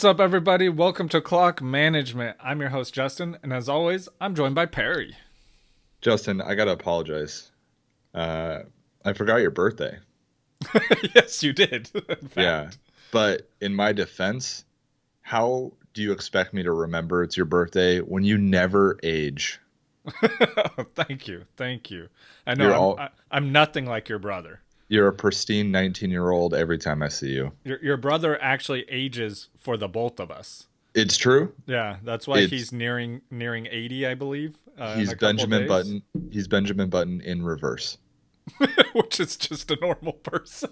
What's up, everybody? Welcome to Clock Management. I'm your host, Justin, and as always, I'm joined by Perry. Justin, I gotta apologize. I forgot your birthday. Yes, you did. In Yeah, fact. but in my defense, how do you expect me to remember it's your birthday when you never age? Thank you. Thank you. I know You're all I'm nothing like your brother. you're a pristine 19-year-old every time I see you. Your brother actually ages for the both of us. It's true. Yeah, that's why It's he's nearing 80, I believe, in he's a couple Benjamin days, Button. He's Benjamin Button in reverse. which is just a normal person.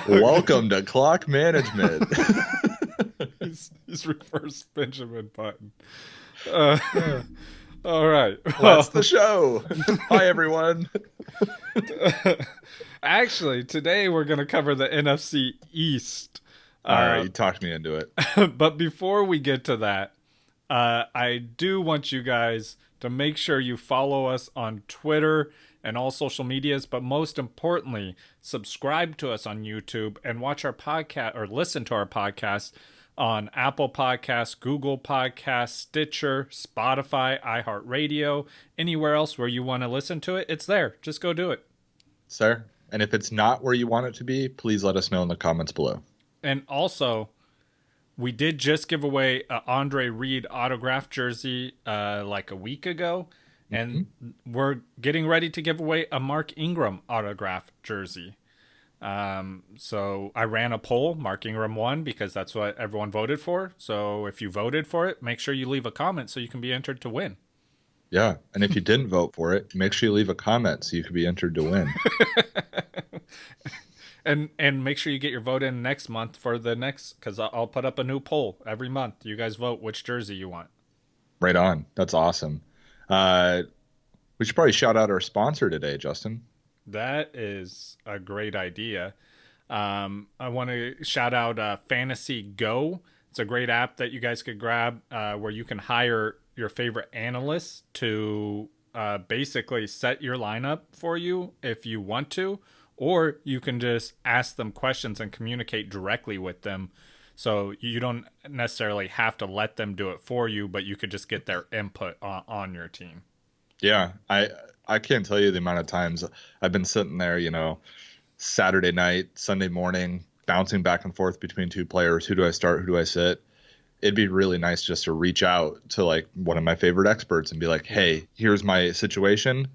Welcome to Clock Management. He's reverse Benjamin Button. Uh, all right. That's the show. Hi, everyone. Actually, today we're going to cover the NFC East. All right, you talked me into it. But before we get to that, I do want you guys to make sure you follow us on Twitter and all social medias, but most importantly, subscribe to us on YouTube and watch our podcast or listen to our podcast on Apple Podcasts, Google Podcasts, Stitcher, Spotify, iHeartRadio, anywhere else where you want to listen to it. It's there. Just go do it. Sir, and if it's not where you want it to be, please let us know in the comments below. And also, we did just give away an Andre Reed autographed jersey like a week ago. And we're getting ready to give away a Mark Ingram autographed jersey. So I ran a poll. Mark Ingram won because that's what everyone voted for. So if you voted for it, make sure you leave a comment so you can be entered to win. Yeah, and if you didn't vote for it, make sure you leave a comment so you can be entered to win. And make sure you get your vote in next month for the next, because I'll put up a new poll every month. You guys vote which jersey you want. Right on. That's awesome. We should probably shout out our sponsor today, Justin. That is a great idea. I want to shout out Fantasy Go. It's a great app that you guys could grab where you can hire your favorite analysts to basically set your lineup for you if you want to, or you can just ask them questions and communicate directly with them. So you don't necessarily have to let them do it for you, but you could just get their input on your team. Yeah, I can't tell you the amount of times I've been sitting there, Saturday night, Sunday morning, bouncing back and forth between two players. Who do I start? Who do I sit? It'd be really nice just to reach out to like one of my favorite experts and be like, hey, here's my situation.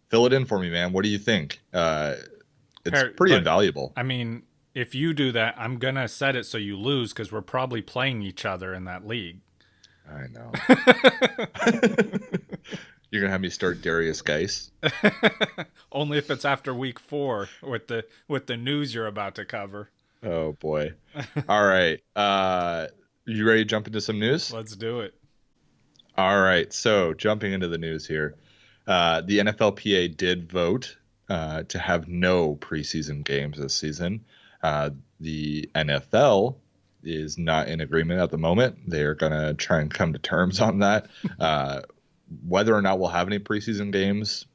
Fill it in for me, man. What do you think? It's pretty invaluable. I mean, if you do that, I'm going to set it so you lose because we're probably playing each other in that league. I know. You're going to have me start Darius Geiss? Only if it's after week 4 with the news you're about to cover. Oh, boy. All right. You ready to jump into some news? Let's do it. All right. So jumping into the news here. The NFLPA did vote to have no preseason games this season. The NFL is not in agreement at the moment. They're going to try and come to terms on that. Whether or not we'll have any preseason games,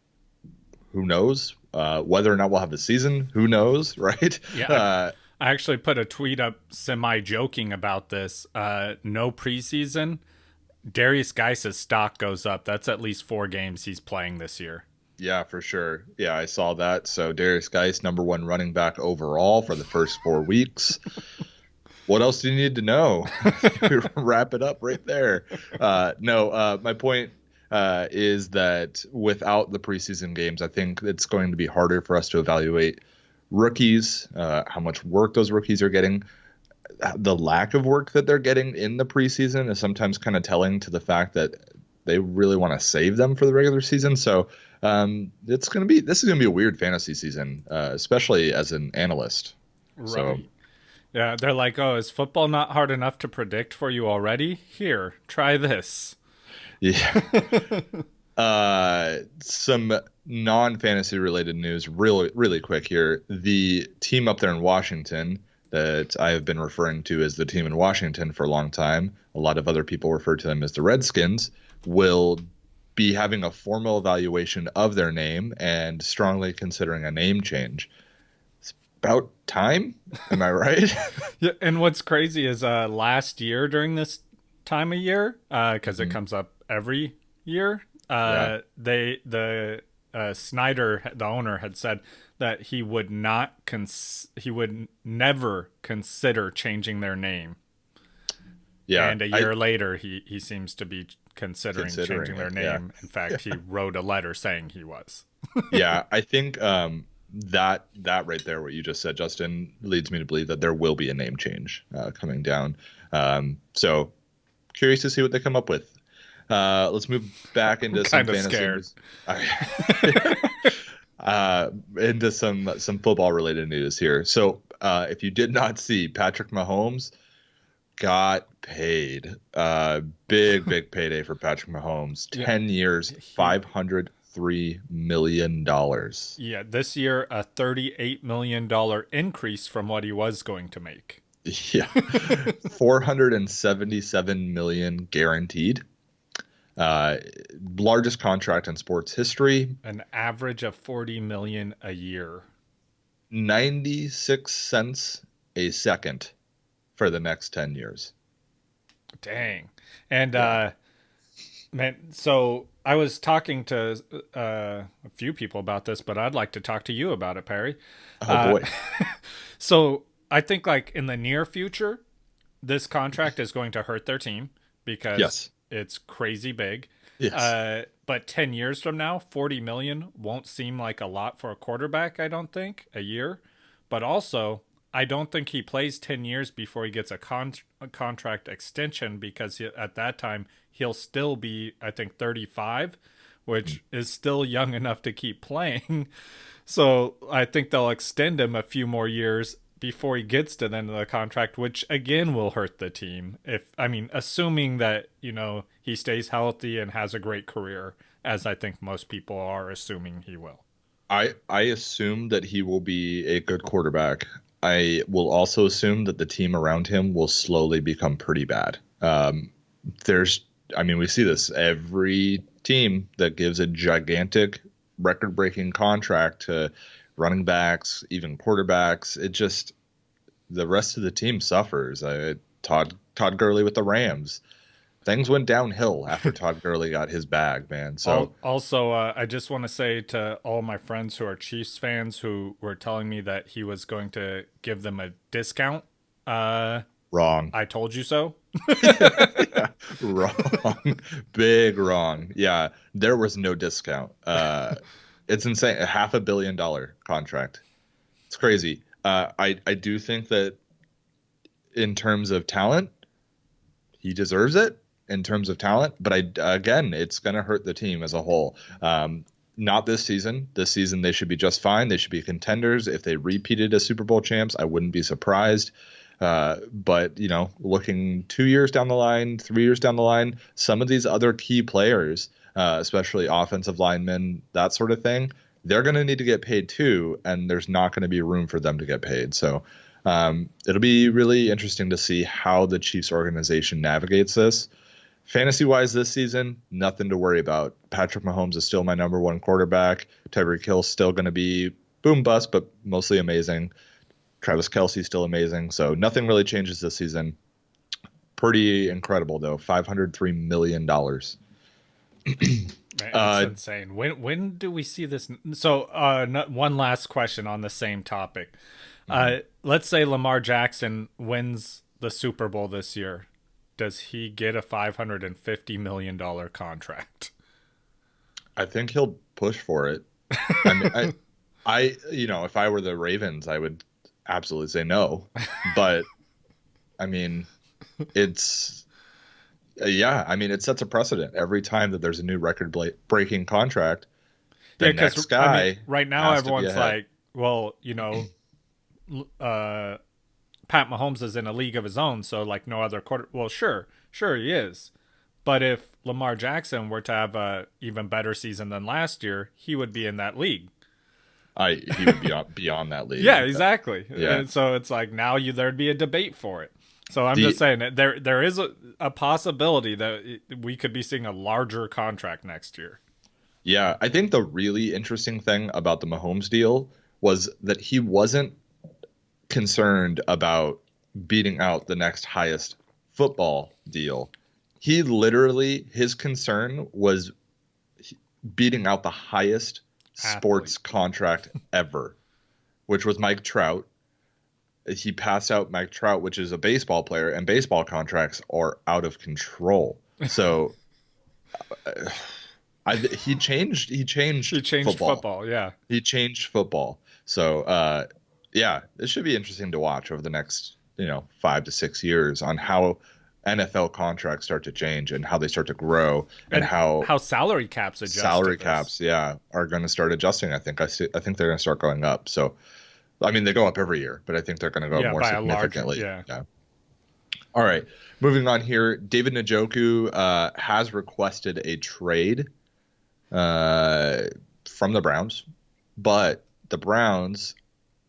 who knows? Whether or not we'll have the season, who knows, right? Yeah. I actually put a tweet up semi-joking about this. No preseason. Darius Geiss' stock goes up. That's at least 4 games he's playing this year. Yeah, for sure. Yeah, I saw that. So Darius Geiss, #1 running back overall for the first 4 weeks. What else do you need to know? Wrap it up right there. My point is that without the preseason games, I think it's going to be harder for us to evaluate rookies, how much work those rookies are getting. The lack of work that they're getting in the preseason is sometimes kind of telling to the fact that they really want to save them for the regular season. So this is going to be a weird fantasy season, especially as an analyst. Right. So, yeah, they're like, oh, is football not hard enough to predict for you already? Here, try this. Yeah. Some non-fantasy related news really, really quick here. The team up there in Washington that I have been referring to as the team in Washington for a long time, a lot of other people refer to them as the Redskins, will be having a formal evaluation of their name and strongly considering a name change. about time. Am I right? Yeah, and what's crazy is last year during this time of year, because it Mhm. comes up every year, Yeah. Snyder, the owner, had said that he would never consider changing their name. Yeah. And a year later, he seems to be considering Considering changing their it. Yeah. name. In fact, he wrote a letter saying he was. Yeah. I think that right there, what you just said, Justin, leads me to believe that there will be a name change coming down. So curious to see what they come up with. Let's move back into some Kind of fantasy scared. into some football related news here. So if you did not see, Patrick Mahomes got paid. Big payday for Patrick Mahomes. 10 years, $503 million. Yeah, this year a $38 million increase from what he was going to make. Yeah. 477 million guaranteed. Largest contract in sports history. An average of 40 million a year. 96 cents a second for the next 10 years. Dang. And man, so I was talking to a few people about this, but I'd like to talk to you about it, Perry. Oh boy. So I think like in the near future, this contract is going to hurt their team because Yes. it's crazy big. Yes. But 10 years from now, 40 million won't seem like a lot for a quarterback, I don't think, a year. But also, I don't think he plays 10 years before he gets a contract extension because at that time, he'll still be, I think, 35, which is still young enough to keep playing. So I think they'll extend him a few more years before he gets to the end of the contract, which again will hurt the team. Assuming that, he stays healthy and has a great career, as I think most people are assuming he will. I assume that he will be a good quarterback. I will also assume that the team around him will slowly become pretty bad. We see this every team that gives a gigantic record-breaking contract to running backs, even quarterbacks. The rest of the team suffers. Todd Gurley with the Rams. Things went downhill after Todd Gurley got his bag, man. So also, I just want to say to all my friends who are Chiefs fans who were telling me that he was going to give them a discount. wrong. I told you so. Yeah, wrong. Big wrong. Yeah, there was no discount. It's insane. A $500 million contract. It's crazy. I do think that in terms of talent, he deserves it in terms of talent. But again, it's going to hurt the team as a whole. Not this season. This season, they should be just fine. They should be contenders. If they repeated as Super Bowl champs, I wouldn't be surprised. But, looking 2 years down the line, 3 years down the line, some of these other key players, especially offensive linemen, that sort of thing, they're going to need to get paid too, and there's not going to be room for them to get paid. So it'll be really interesting to see how the Chiefs organization navigates this. Fantasy-wise this season, nothing to worry about. Patrick Mahomes is still my number one quarterback. Tyreek Hill's still going to be boom bust, but mostly amazing. Travis Kelce's still amazing. So nothing really changes this season. Pretty incredible, though. $503 million. Man, it's insane. When do we see this? So one last question on the same topic. Let's say Lamar Jackson wins the Super Bowl this year. Does he get a $550 million contract? I think he'll push for it. If I were the Ravens, I would absolutely say no. But it sets a precedent every time that there's a new record-breaking contract. The next guy, right now everyone's like, well, Pat Mahomes is in a league of his own, so like no other quarter. Well, sure he is. But if Lamar Jackson were to have a even better season than last year, he would be in that league. He would be beyond that league. Yeah, exactly. Yeah. And so it's like now there'd be a debate for it. So I'm just saying that there is a possibility that we could be seeing a larger contract next year. Yeah, I think the really interesting thing about the Mahomes deal was that he wasn't concerned about beating out the next highest football deal. His concern was beating out the highest sports contract ever, which was Mike Trout. He passed out Mike Trout, which is a baseball player, and baseball contracts are out of control. So he changed football. Yeah. He changed football. So this should be interesting to watch over the next 5 to 6 years on how NFL contracts start to change and how they start to grow and how salary caps adjust. Salary caps, are going to start adjusting. I think they're going to start going up. So, I mean, they go up every year, but I think they're going to go more significantly. Yeah. All right, moving on here. David Njoku has requested a trade from the Browns, but the Browns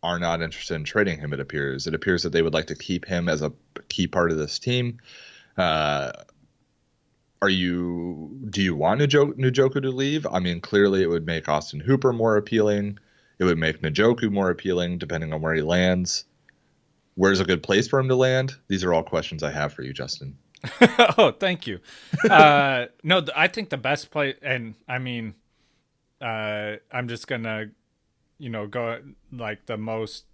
are not interested in trading him. It appears that they would like to keep him as a key part of this team. Do you want Njoku to leave? I mean, clearly it would make Austin Hooper more appealing. It would make Njoku more appealing, depending on where he lands. Where's a good place for him to land? These are all questions I have for you, Justin. Oh, thank you. No, I think the best play, and I mean, I'm just gonna, go like the most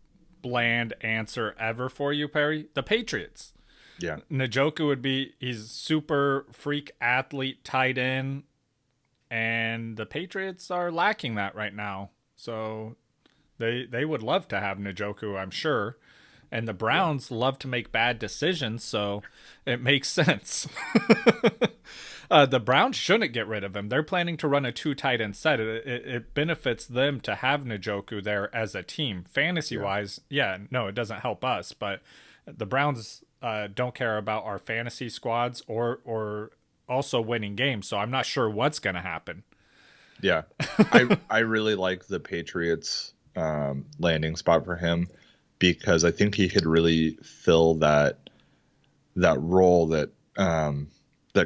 bland answer ever for you, Perry. The Patriots. Yeah. Njoku would be, he's super freak athlete, tight end, and the Patriots are lacking that right now. So they would love to have Njoku, I'm sure. And the Browns love to make bad decisions, so it makes sense. The Browns shouldn't get rid of him. They're planning to run a 2 tight end set. It benefits them to have Njoku there as a team. Fantasy-wise, it doesn't help us. But the Browns don't care about our fantasy squads or also winning games, so I'm not sure what's going to happen. Yeah, I really like the Patriots landing spot for him, because I think he could really fill that role that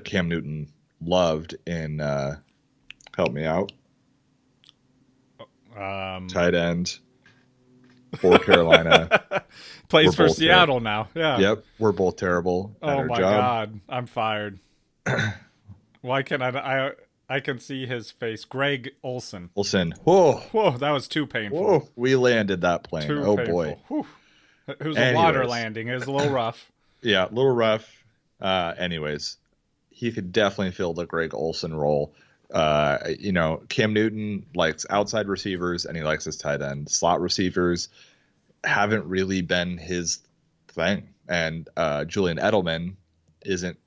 Cam Newton loved in help me out. Tight end for Carolina. Plays for Seattle now. Yeah. Yep, we're both terrible at our my job. God, I'm fired. Why can't I can see his face. Greg Olsen. Whoa, that was too painful. Whoa, we landed that plane. Painful. Boy. Whew. It was a water landing. It was a little rough. Yeah, a little rough. Anyways, he could definitely fill the Greg Olsen role. Cam Newton likes outside receivers and he likes his tight end. Slot receivers haven't really been his thing. And Julian Edelman isn't.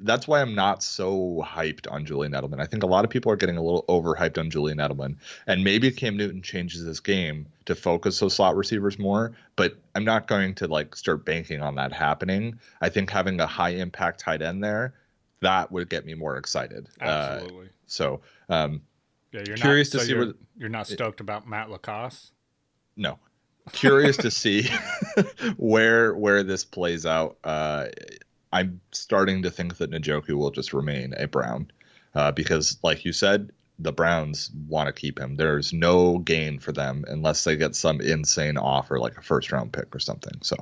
That's why I'm not so hyped on Julian Edelman. I think a lot of people are getting a little overhyped on Julian Edelman. And maybe Cam Newton changes his game to focus those slot receivers more, but I'm not going to start banking on that happening. I think having a high impact tight end there, that would get me more excited. Absolutely. You're curious to see where you're not stoked about Matt Lacoste? No. Curious to see where this plays out. I'm starting to think that Njoku will just remain a Brown because, like you said, the Browns want to keep him. There's no gain for them unless they get some insane offer like a first-round pick or something. So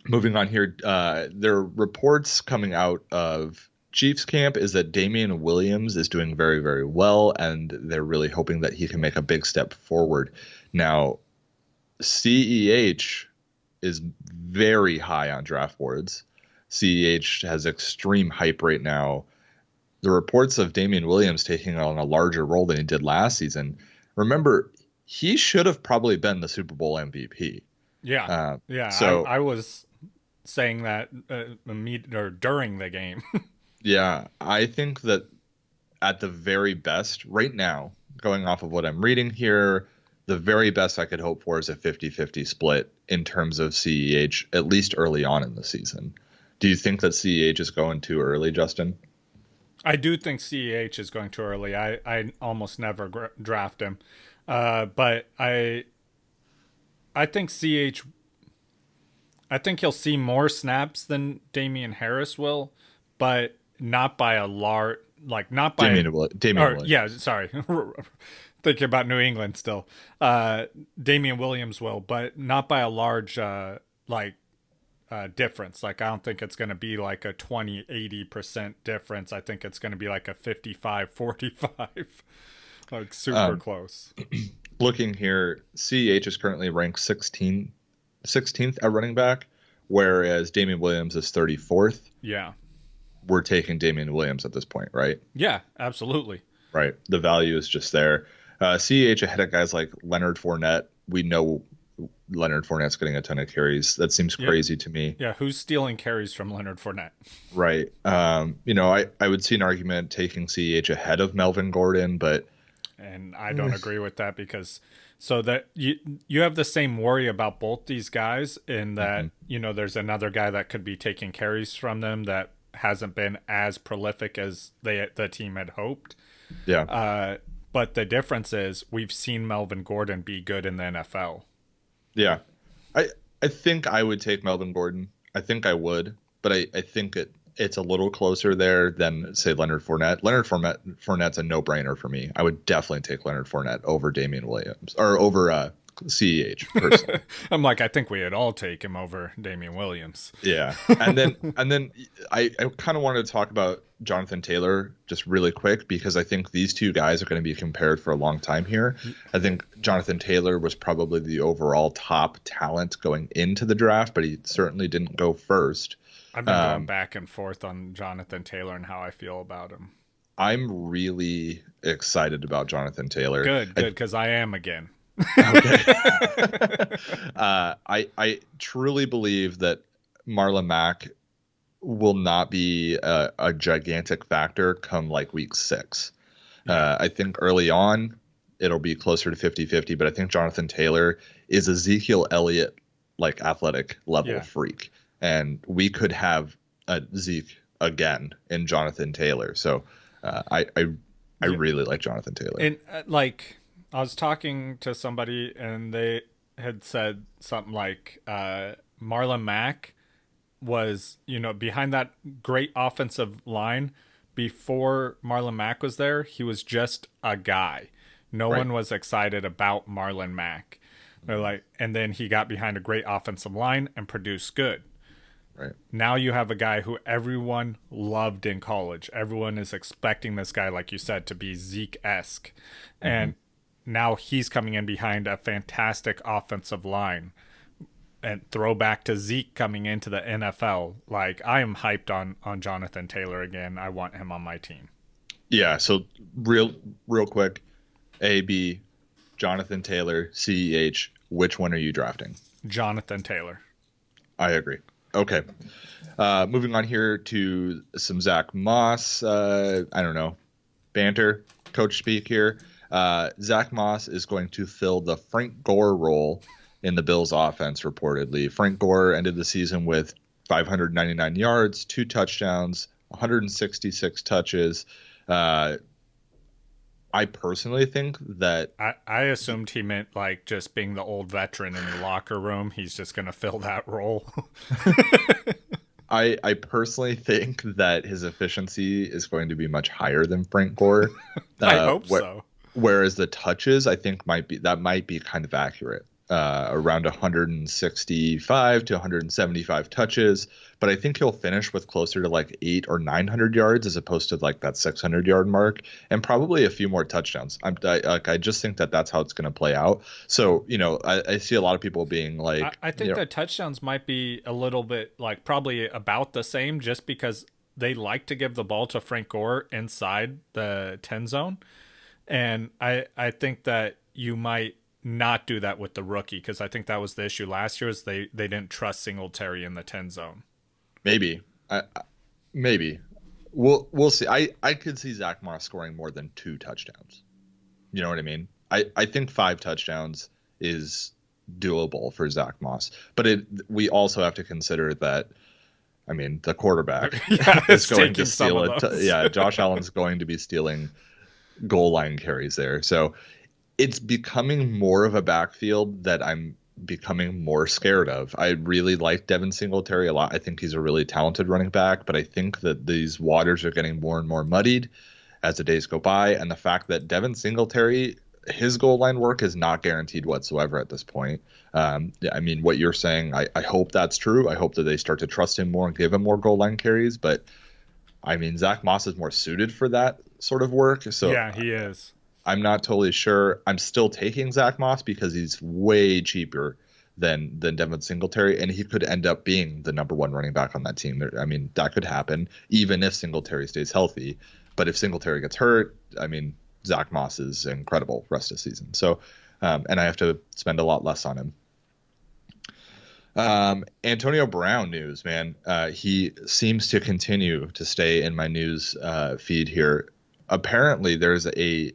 moving on here, there are reports coming out of Chiefs camp is that Damian Williams is doing very, very well, and they're really hoping that he can make a big step forward. Now, CEH is very high on draft boards. CEH has extreme hype right now. The reports of Damian Williams taking on a larger role than he did last season. Remember, he should have probably been the Super Bowl MVP. Yeah. So I was saying that during the game. Yeah, I think that at the very best right now, going off of what I'm reading here, the very best I could hope for is a 50-50 split in terms of CEH, at least early on in the season. Do you think that CEH is going too early, Justin? I do think CEH is going too early. I almost never draft him. But I think CEH, I think he'll see more snaps than Damian Harris will, but not by a large, not by Damian Williams. Yeah, sorry. thinking about New England still. Damian Williams will, but not by a large difference. Like, I don't think it's going to be like a 20-80% difference. I think it's going to be like a 55-45, like super close. Looking here, CEH is currently ranked 16th at running back, whereas Damian Williams is 34th. Yeah. We're taking Damian Williams at this point, right? Yeah, absolutely. Right. The value is just there. CEH ahead of guys like Leonard Fournette. We know Leonard Fournette's getting a ton of carries. That seems crazy to me. Yeah, who's stealing carries from Leonard Fournette? Right. I would see an argument taking CEH ahead of Melvin Gordon, but... And I don't agree with that because so that you have the same worry about both these guys in that, there's another guy that could be taking carries from them that hasn't been as prolific as the team had hoped. Yeah. But the difference is we've seen Melvin Gordon be good in the NFL. Yeah. I think I would take Melvin Gordon. I think I would, but I think it's a little closer there than, say, Leonard Fournette. Leonard Fournette's a no-brainer for me. I would definitely take Leonard Fournette over Damian Williams or over CEH personally. I'm like, I think we'd all take him over Damian Williams. Yeah, and then I kind of wanted to talk about Jonathan Taylor just really quick because I think these two guys are going to be compared for a long time here. I think Jonathan Taylor was probably the overall top talent going into the draft, but he certainly didn't go first. I've been going back and forth on Jonathan Taylor and how I feel about him. I'm really excited about Jonathan Taylor. Good, because I am again. Okay. I truly believe that Marlon Mack will not be a gigantic factor come like week 6. I think early on it'll be closer to 50-50, but I think Jonathan Taylor is a Zeke Elliott like athletic level freak. And we could have a Zeke again in Jonathan Taylor. So I really like Jonathan Taylor. And I was talking to somebody and they had said something like Marlon Mack was, behind that great offensive line. Before Marlon Mack was there, he was just a guy. No one was excited about Marlon Mack. They're and then he got behind a great offensive line and produced good. Right. Now you have a guy who everyone loved in college. Everyone is expecting this guy, like you said, to be Zeke-esque. Mm-hmm. And now he's coming in behind a fantastic offensive line. And throwback to Zeke coming into the NFL. I am hyped on Jonathan Taylor again. I want him on my team. Yeah, so real quick, A, B, Jonathan Taylor, CEH, which one are you drafting? Jonathan Taylor. I agree. Okay. Moving on here to some Zach Moss. I don't know. Banter, coach speak here. Zach Moss is going to fill the Frank Gore role in the Bills offense, reportedly. Frank Gore ended the season with 599 yards, 2 touchdowns, 166 touches. I personally think that... I assumed he meant just being the old veteran in the locker room. He's just going to fill that role. I personally think that his efficiency is going to be much higher than Frank Gore. I hope so. Whereas the touches, I think might be kind of accurate. Around 165 to 175 touches, but I think he'll finish with closer to 800 or 900 yards as opposed to that 600-yard mark, and probably a few more touchdowns. I just think that that's how it's going to play out. So I see a lot of people being I think the touchdowns might be a little bit probably about the same, just because they like to give the ball to Frank Gore inside the 10 zone, and I think that you might not do that with the rookie, because I think that was the issue last year, is they didn't trust Singletary in the 10 zone. Maybe. We'll see. I could see Zach Moss scoring more than 2 touchdowns. You know what I mean? I think 5 touchdowns is doable for Zach Moss, but we also have to consider that, the quarterback is going to steal it. Josh Allen's going to be stealing goal line carries there. So it's becoming more of a backfield that I'm becoming more scared of. I really like Devin Singletary a lot. I think he's a really talented running back, but I think that these waters are getting more and more muddied as the days go by. And the fact that Devin Singletary his goal line work is not guaranteed whatsoever at this point. I mean, what you're saying, I hope that's true. I hope that they start to trust him more and give him more goal line carries. But I mean, Zach Moss is more suited for that sort of work. So yeah, he is. I'm not totally sure. I'm still taking Zach Moss because he's way cheaper than Devin Singletary, and he could end up being the number one running back on that team. I mean, that could happen even if Singletary stays healthy. But if Singletary gets hurt, I mean, Zach Moss is incredible rest of the season. So, and I have to spend a lot less on him. Antonio Brown news, man. He seems to continue to stay in my news feed here. Apparently, there's a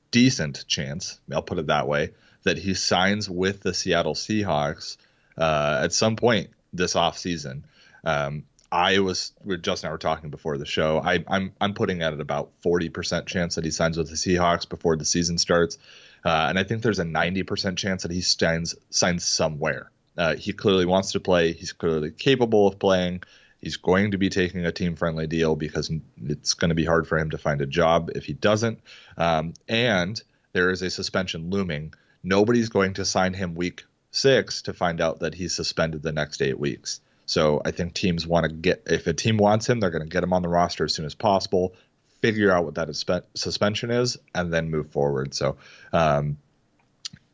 decent chance, I'll put it that way, that he signs with the Seattle Seahawks at some point this offseason. We just now were talking before the show. I'm putting at about 40% chance that he signs with the Seahawks before the season starts, and I think there's a 90% chance that he signs somewhere. He clearly wants to play. He's clearly capable of playing. He's going to be taking a team-friendly deal because it's going to be hard for him to find a job if he doesn't. And there is a suspension looming. Nobody's going to sign him week 6 to find out that he's suspended the next 8 weeks. So I think teams want to if a team wants him, they're going to get him on the roster as soon as possible, figure out what that suspension is, and then move forward. So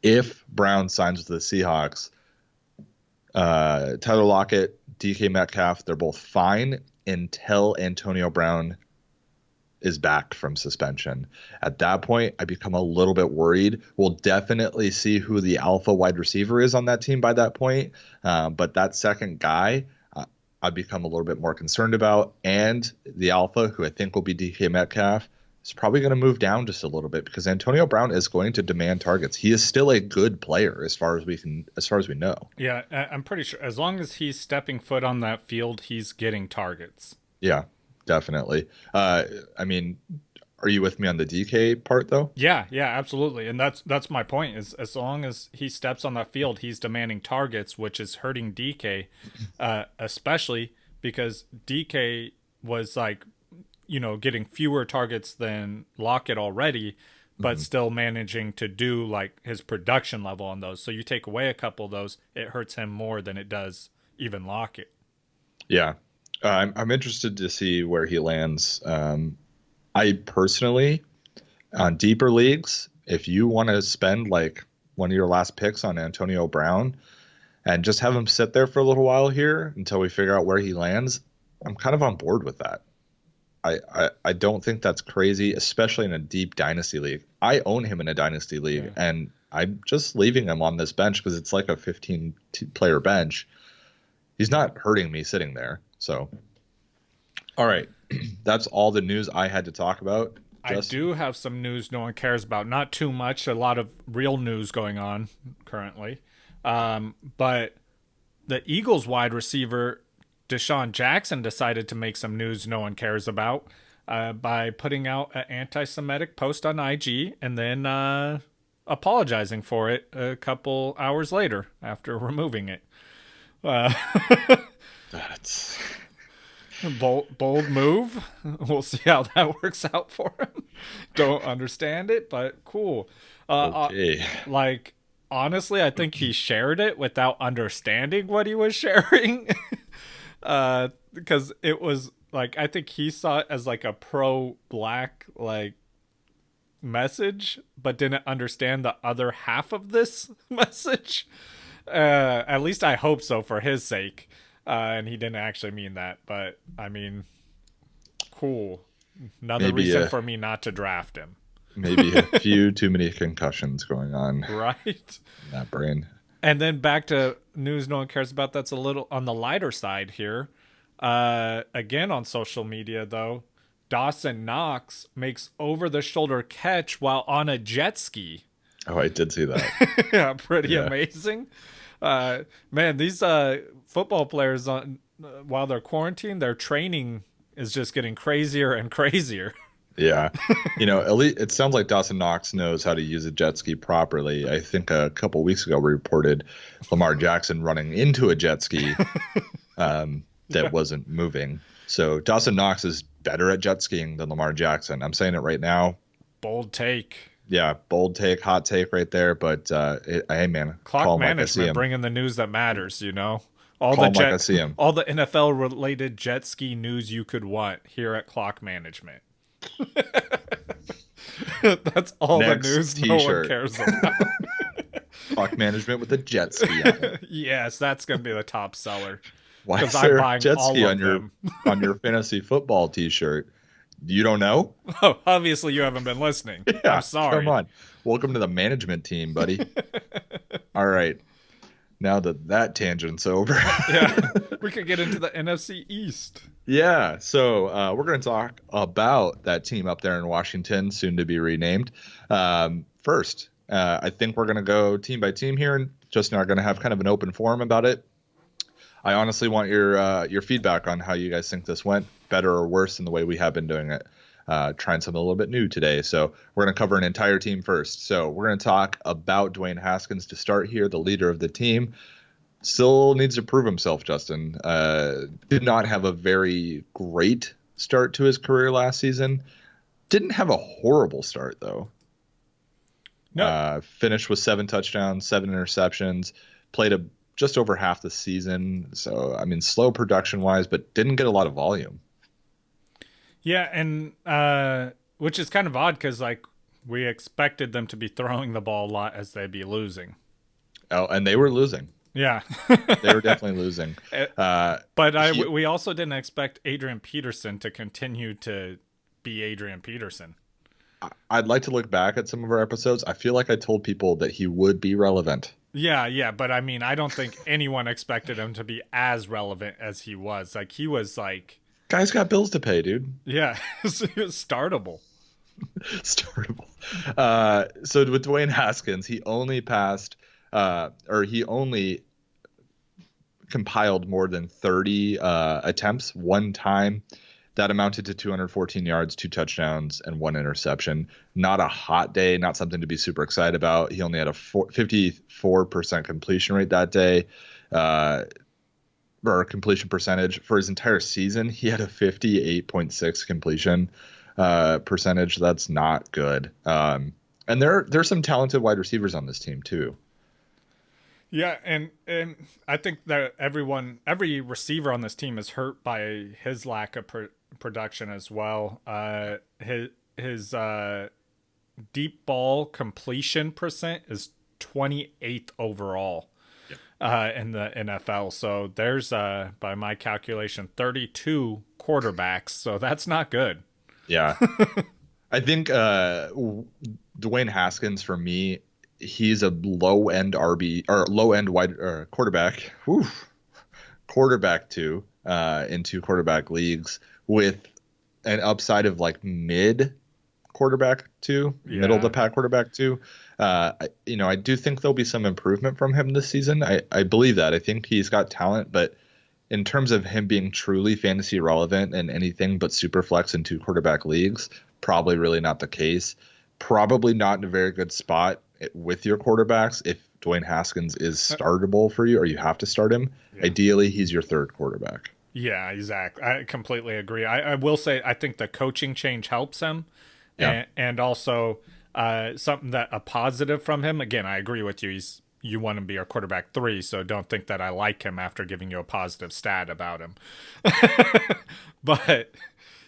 if Brown signs with the Seahawks, Tyler Lockett, DK Metcalf, they're both fine until Antonio Brown is back from suspension. At that point, I become a little bit worried. We'll definitely see who the alpha wide receiver is on that team by that point. But that second guy, I become a little bit more concerned about. And the alpha, who I think will be DK Metcalf, is probably going to move down just a little bit because Antonio Brown is going to demand targets. He is still a good player as far as we know. Yeah, I'm pretty sure as long as he's stepping foot on that field, he's getting targets. Yeah, definitely. I mean, are you with me on the DK part though? Yeah, absolutely. And that's my point is as long as he steps on that field, he's demanding targets, which is hurting DK, especially because DK was like, getting fewer targets than Lockett already, but still managing to do like his production level on those. So you take away a couple of those, it hurts him more than it does even Lockett. Yeah. I'm interested to see where he lands. I personally, on deeper leagues, if you want to spend like one of your last picks on Antonio Brown and just have him sit there for a little while here until we figure out where he lands, I'm kind of on board with that. I don't think that's crazy, especially in a deep dynasty league. I own him in a dynasty league, and I'm just leaving him on this bench because it's like a 15-player bench. He's not hurting me sitting there. So, all right. That's all the news I had to talk about. I do have some news no one cares about. Not too much. A lot of real news going on currently. But the Eagles wide receiver Desean Jackson decided to make some news no one cares about by putting out an anti-Semitic post on IG and then apologizing for it a couple hours later after removing it. That's bold move. We'll see how that works out for him. Don't understand it, but cool. Okay. Like, honestly, I think he shared it without understanding what he was sharing. Because it was like, I think he saw it as like a pro-black like message, but didn't understand the other half of this message. At least I hope so for his sake. And he didn't actually mean that, but I mean, cool. Another reason for me not to draft him. Maybe a few too many concussions going on. Right. In that brain. And then back to news no one cares about. That's a little on the lighter side here. Again on social media, though, Dawson Knox makes over-the-shoulder catch while on a jet ski. Oh, I did see that. Yeah, pretty amazing. Man, these football players, while they're quarantined, their training is just getting crazier and crazier. Yeah. At least it sounds like Dawson Knox knows how to use a jet ski properly. I think a couple weeks ago we reported Lamar Jackson running into a jet ski that wasn't moving. So Dawson Knox is better at jet skiing than Lamar Jackson. I'm saying it right now. Bold take. Yeah, bold take, hot take right there. But hey, man, Clock call him like I see management, him. bringing the news that matters. All the Call him like I see him. all the NFL related jet ski news you could want here at Clock Management. That's all Next the news t-shirt. no one cares about. Clock management with a jet ski on it. Yes, that's gonna be the top seller. Why is I'm there a buying jet all ski of on your them. on your fantasy football T-shirt? You don't know? Oh, obviously you haven't been listening. Yeah, I'm sorry. come on. Welcome to the management team, buddy. All right. Now that tangent's over. Yeah, we could get into the NFC East. Yeah, so we're going to talk about that team up there in Washington, soon to be renamed. First, I think we're going to go team by team here, and Justin and I are going to have kind of an open forum about it. I honestly want your feedback on how you guys think this went, better or worse than the way we have been doing it. Trying something a little bit new today. So we're going to cover an entire team first. So we're going to talk about Dwayne Haskins to start here, the leader of the team. Still needs to prove himself, Justin. Did not have a very great start to his career last season. Didn't have a horrible start, though. No. Finished with 7 touchdowns, 7 interceptions, played just over half the season. So, I mean, slow production-wise, but didn't get a lot of volume. Yeah, and which is kind of odd because, we expected them to be throwing the ball a lot as they'd be losing. Oh, and they were losing. Yeah. They were definitely losing. But we also didn't expect Adrian Peterson to continue to be Adrian Peterson. I'd like to look back at some of our episodes. I feel like I told people that he would be relevant. Yeah, but I mean, I don't think anyone expected him to be as relevant as he was. He was Guy's got bills to pay, dude. Yeah, he was startable. Startable. So with Dwayne Haskins, he only compiled more than 30 attempts one time. That amounted to 214 yards, 2 touchdowns, and 1 interception. Not a hot day, not something to be super excited about. He only had a 54% completion rate that day, or completion percentage. For his entire season, he had a 58.6 completion percentage. That's not good. And there's some talented wide receivers on this team too. Yeah, and I think that every receiver on this team is hurt by his lack of production as well. His deep ball completion percent is 28th overall in the NFL. So there's by my calculation 32 quarterbacks. So that's not good. Yeah, I think Dwayne Haskins for me. He's a low end wide quarterback. Quarterback 2 in 2 quarterback leagues with an upside of mid quarterback 2, middle of the pack quarterback 2. I do think there'll be some improvement from him this season. I believe that. I think he's got talent, but in terms of him being truly fantasy relevant in anything but super flex in 2 quarterback leagues, probably really not the case. Probably not in a very good spot with your quarterbacks if Dwayne Haskins is startable for you or you have to start him. Ideally, he's your 3rd quarterback. Yeah, exactly. I completely agree. I will say I think the coaching change helps him. Yeah. And also something that a positive from him. Again, I agree with you. You want him to be our quarterback 3, so don't think that I like him after giving you a positive stat about him. But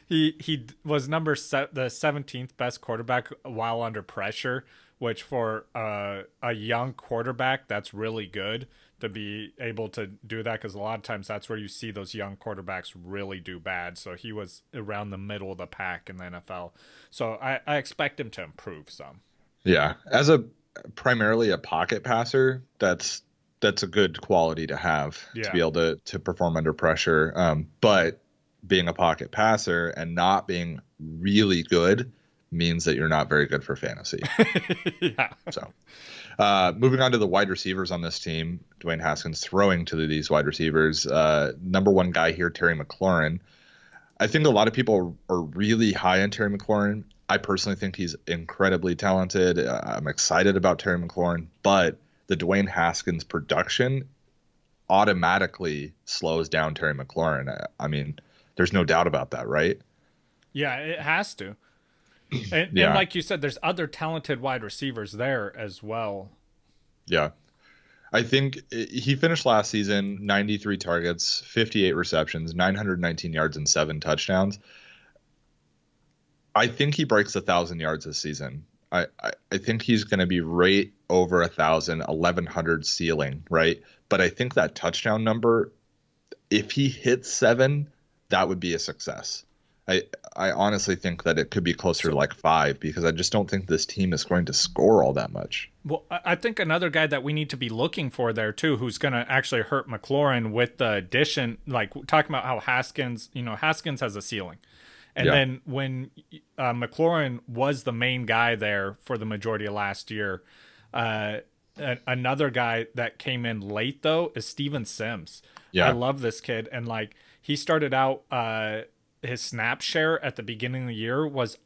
he was the 17th best quarterback while under pressure, which for a young quarterback, that's really good to be able to do that, because a lot of times that's where you see those young quarterbacks really do bad. So he was around the middle of the pack in the NFL. So I expect him to improve some. Yeah, as primarily a pocket passer, that's a good quality to have to be able to perform under pressure. But being a pocket passer and not being really good means that you're not very good for fantasy. Yeah. So moving on to the wide receivers on this team, Dwayne Haskins throwing to these wide receivers. Number 1 guy here, Terry McLaurin. I think a lot of people are really high on Terry McLaurin. I personally think he's incredibly talented. I'm excited about Terry McLaurin, but the Dwayne Haskins production automatically slows down Terry McLaurin. I mean, there's no doubt about that, right? Yeah, it has to. And like you said, there's other talented wide receivers there as well. Yeah. I think he finished last season 93 targets, 58 receptions, 919 yards, and 7 touchdowns. I think he breaks 1,000 yards this season. I think he's going to be right over 1,000, 1,100 ceiling, right? But I think that touchdown number, if he hits 7, that would be a success. I honestly think that it could be closer to like 5 because I just don't think this team is going to score all that much. Well, I think another guy that we need to be looking for there too, who's going to actually hurt Maclaurin with the addition, like talking about how Haskins has a ceiling. And then when Maclaurin was the main guy there for the majority of last year, another guy that came in late though is Steven Sims. Yeah. I love this kid. And like he started out, his snap share at the beginning of the year was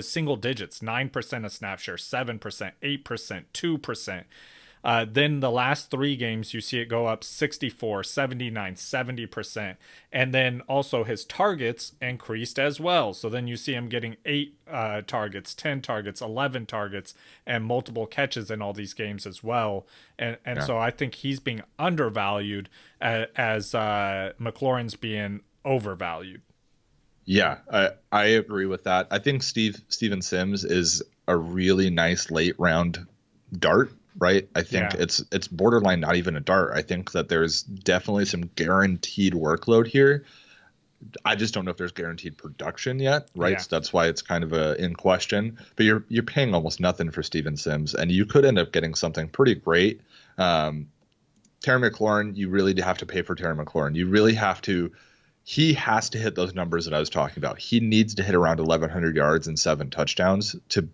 single digits, 9% of snap share, 7%, 8%, 2%. Then the last 3 games, you see it go up 64, 79, 70%. And then also his targets increased as well. So then you see him getting 8 targets, 10 targets, 11 targets, and multiple catches in all these games as well. And so I think he's being undervalued as Maclaurin's being overvalued. Yeah, I agree with that. I think Steven Sims is a really nice late round dart, right? I think it's borderline not even a dart. I think that there's definitely some guaranteed workload here. I just don't know if there's guaranteed production yet, right? Yeah. So that's why it's kind of in question. But you're paying almost nothing for Steven Sims, and you could end up getting something pretty great. Terry McLaurin, you really have to pay for Terry McLaurin. You really have to. He has to hit those numbers that I was talking about. He needs to hit around 1,100 yards and 7 touchdowns to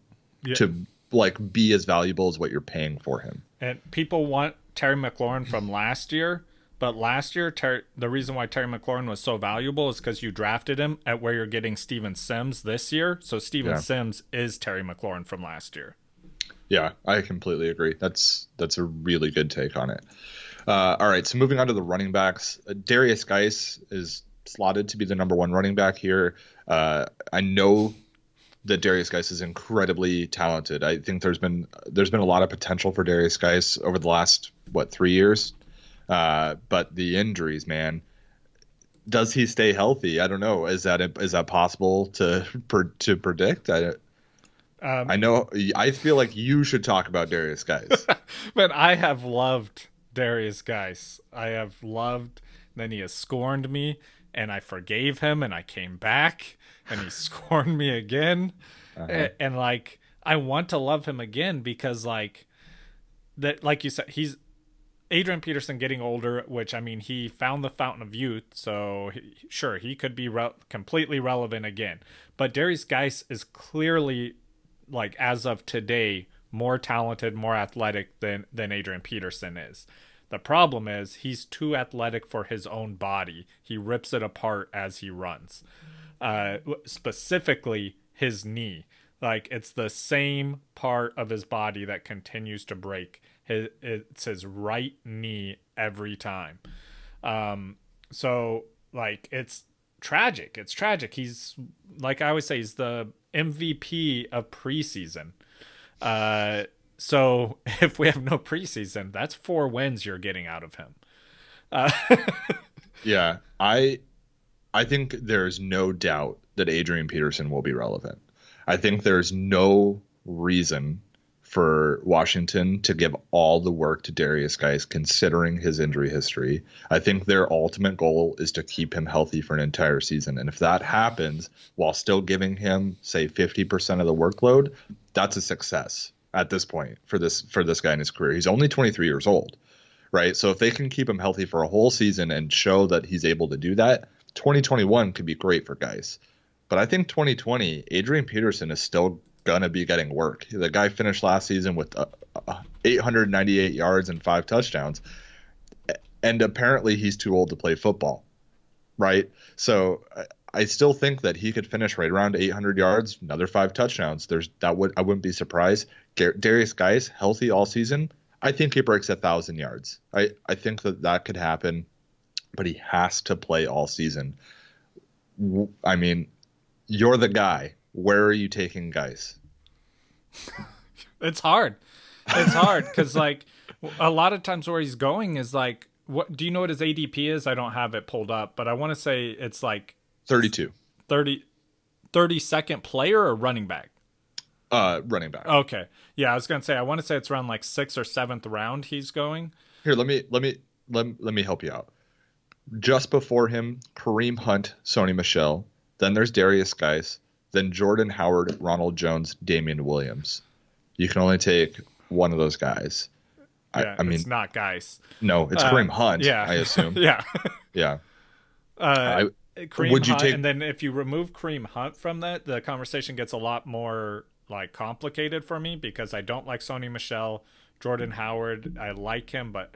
like be as valuable as what you're paying for him. And people want Terry McLaurin from last year, but last year the reason why Terry McLaurin was so valuable is because you drafted him at where you're getting Steven Sims this year. So Steven Sims is Terry McLaurin from last year. Yeah, I completely agree. That's a really good take on it. All right, so moving on to the running backs, Darius Geiss is slotted to be the number 1 running back here. I know that Darius Geiss is incredibly talented. I think there's been a lot of potential for Darius Geiss over the last 3 years. But the injuries, man, does he stay healthy? I don't know. Is that possible to predict? I know. I feel like you should talk about Darius Geiss. But I have loved Darius Geiss. I have loved. Then he has scorned me. And I forgave him, and I came back, and he scorned me again. And like, I want to love him again because, like, that, like you said, he's Adrian Peterson getting older, which, I mean, he found the fountain of youth, so he could be completely relevant again. But Darius Geiss is clearly, like, as of today, more talented, more athletic than Adrian Peterson is. The problem is he's too athletic for his own body. He rips it apart as he runs. Specifically, his knee. Like, it's the same part of his body that continues to break. It's his right knee every time. So, like, it's tragic. It's tragic. He's, like I always say, he's the MVP of preseason. So if we have no preseason, that's 4 wins you're getting out of him. Yeah, I think there's no doubt that Adrian Peterson will be relevant. I think there's no reason for Washington to give all the work to Darius Geiss considering his injury history. I think their ultimate goal is to keep him healthy for an entire season. And if that happens while still giving him, say, 50% of the workload, that's a success at this point for this guy in his career. He's only 23 years old, right? So if they can keep him healthy for a whole season and show that he's able to do that, 2021 could be great for Geiss. But I think 2020, Adrian Peterson is still going to be getting work. The guy finished last season with 898 yards and 5 touchdowns. And apparently he's too old to play football, right? So I still think that he could finish right around 800 yards, another 5 touchdowns. I wouldn't be surprised. Darius Geiss, healthy all season, I think he breaks 1,000 yards. I think that could happen, but he has to play all season. I mean, you're the guy. where are you taking Geiss? It's hard. It's hard because like a lot of times where he's going is like, what do you know what his ADP is? I don't have it pulled up, but I want to say it's like 32. 32nd player or running back? Running back. Okay. Yeah, I was gonna say I want to say it's around like 6th or 7th round he's going. Here, let me help you out. Just before him, Kareem Hunt, Sony Michel. Then there's Darius Geiss. Then Jordan Howard, Ronald Jones, Damian Williams. You can only take one of those guys. Yeah, I mean, it's not Geiss. No, it's Kareem Hunt. Yeah, I assume. Yeah. Yeah. Kareem would you Hunt, take? and then if you remove Kareem Hunt from that, the conversation gets a lot more like complicated for me because I don't like Sony Michel, Jordan Howard. I like him, but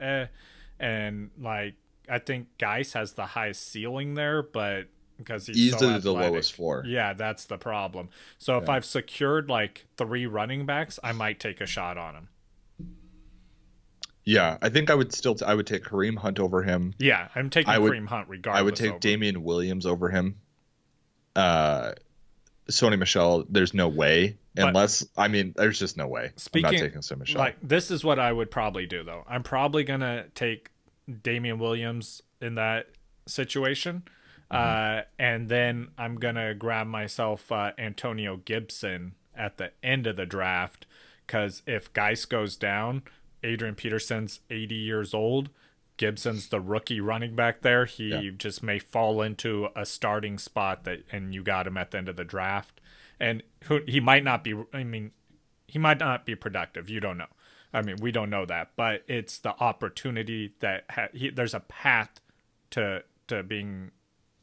and like I think Geiss has the highest ceiling there, but because he's Easily so the athletic. lowest floor. Yeah, that's the problem. So if I've secured like 3 running backs, I might take a shot on him. Yeah, I think I would take Kareem Hunt over him. Yeah, I'm taking Kareem Hunt regardless. I would take Damian Williams over him. Sony Michel, there's no way. There's just no way. I'm not taking Sony Michel. Like, this is what I would probably do, though. I'm probably going to take Damian Williams in that situation. And then I'm going to grab myself Antonio Gibson at the end of the draft. Because if Geiss goes down, Adrian Peterson's 80 years old. Gibson's the rookie running back there. He just may fall into a starting spot and you got him at the end of the draft. And he might not be, he might not be productive. You don't know. We don't know that, but it's the opportunity that there's a path to being,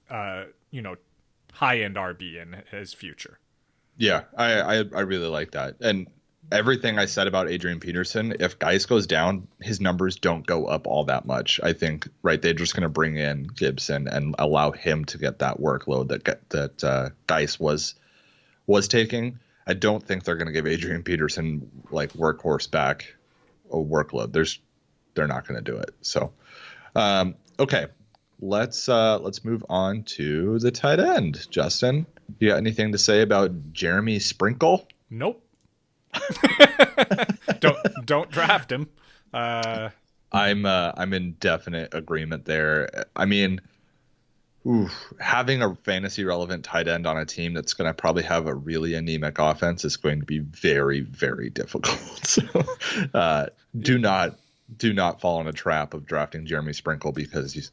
high-end RB in his future. Yeah, I really like that. And everything I said about Adrian Peterson, if Geiss goes down, his numbers don't go up all that much. I think, right, they're just going to bring in Gibson and allow him to get that workload that Geiss was taking. I don't think they're going to give Adrian Peterson like workhorse back a workload. They're not going to do it. So, okay, let's move on to the tight end. Justin, you got anything to say about Jeremy Sprinkle? Nope. don't draft him. I'm in definite agreement there. Having a fantasy relevant tight end on a team that's going to probably have a really anemic offense is going to be very, very difficult. So do not fall in a trap of drafting Jeremy Sprinkle because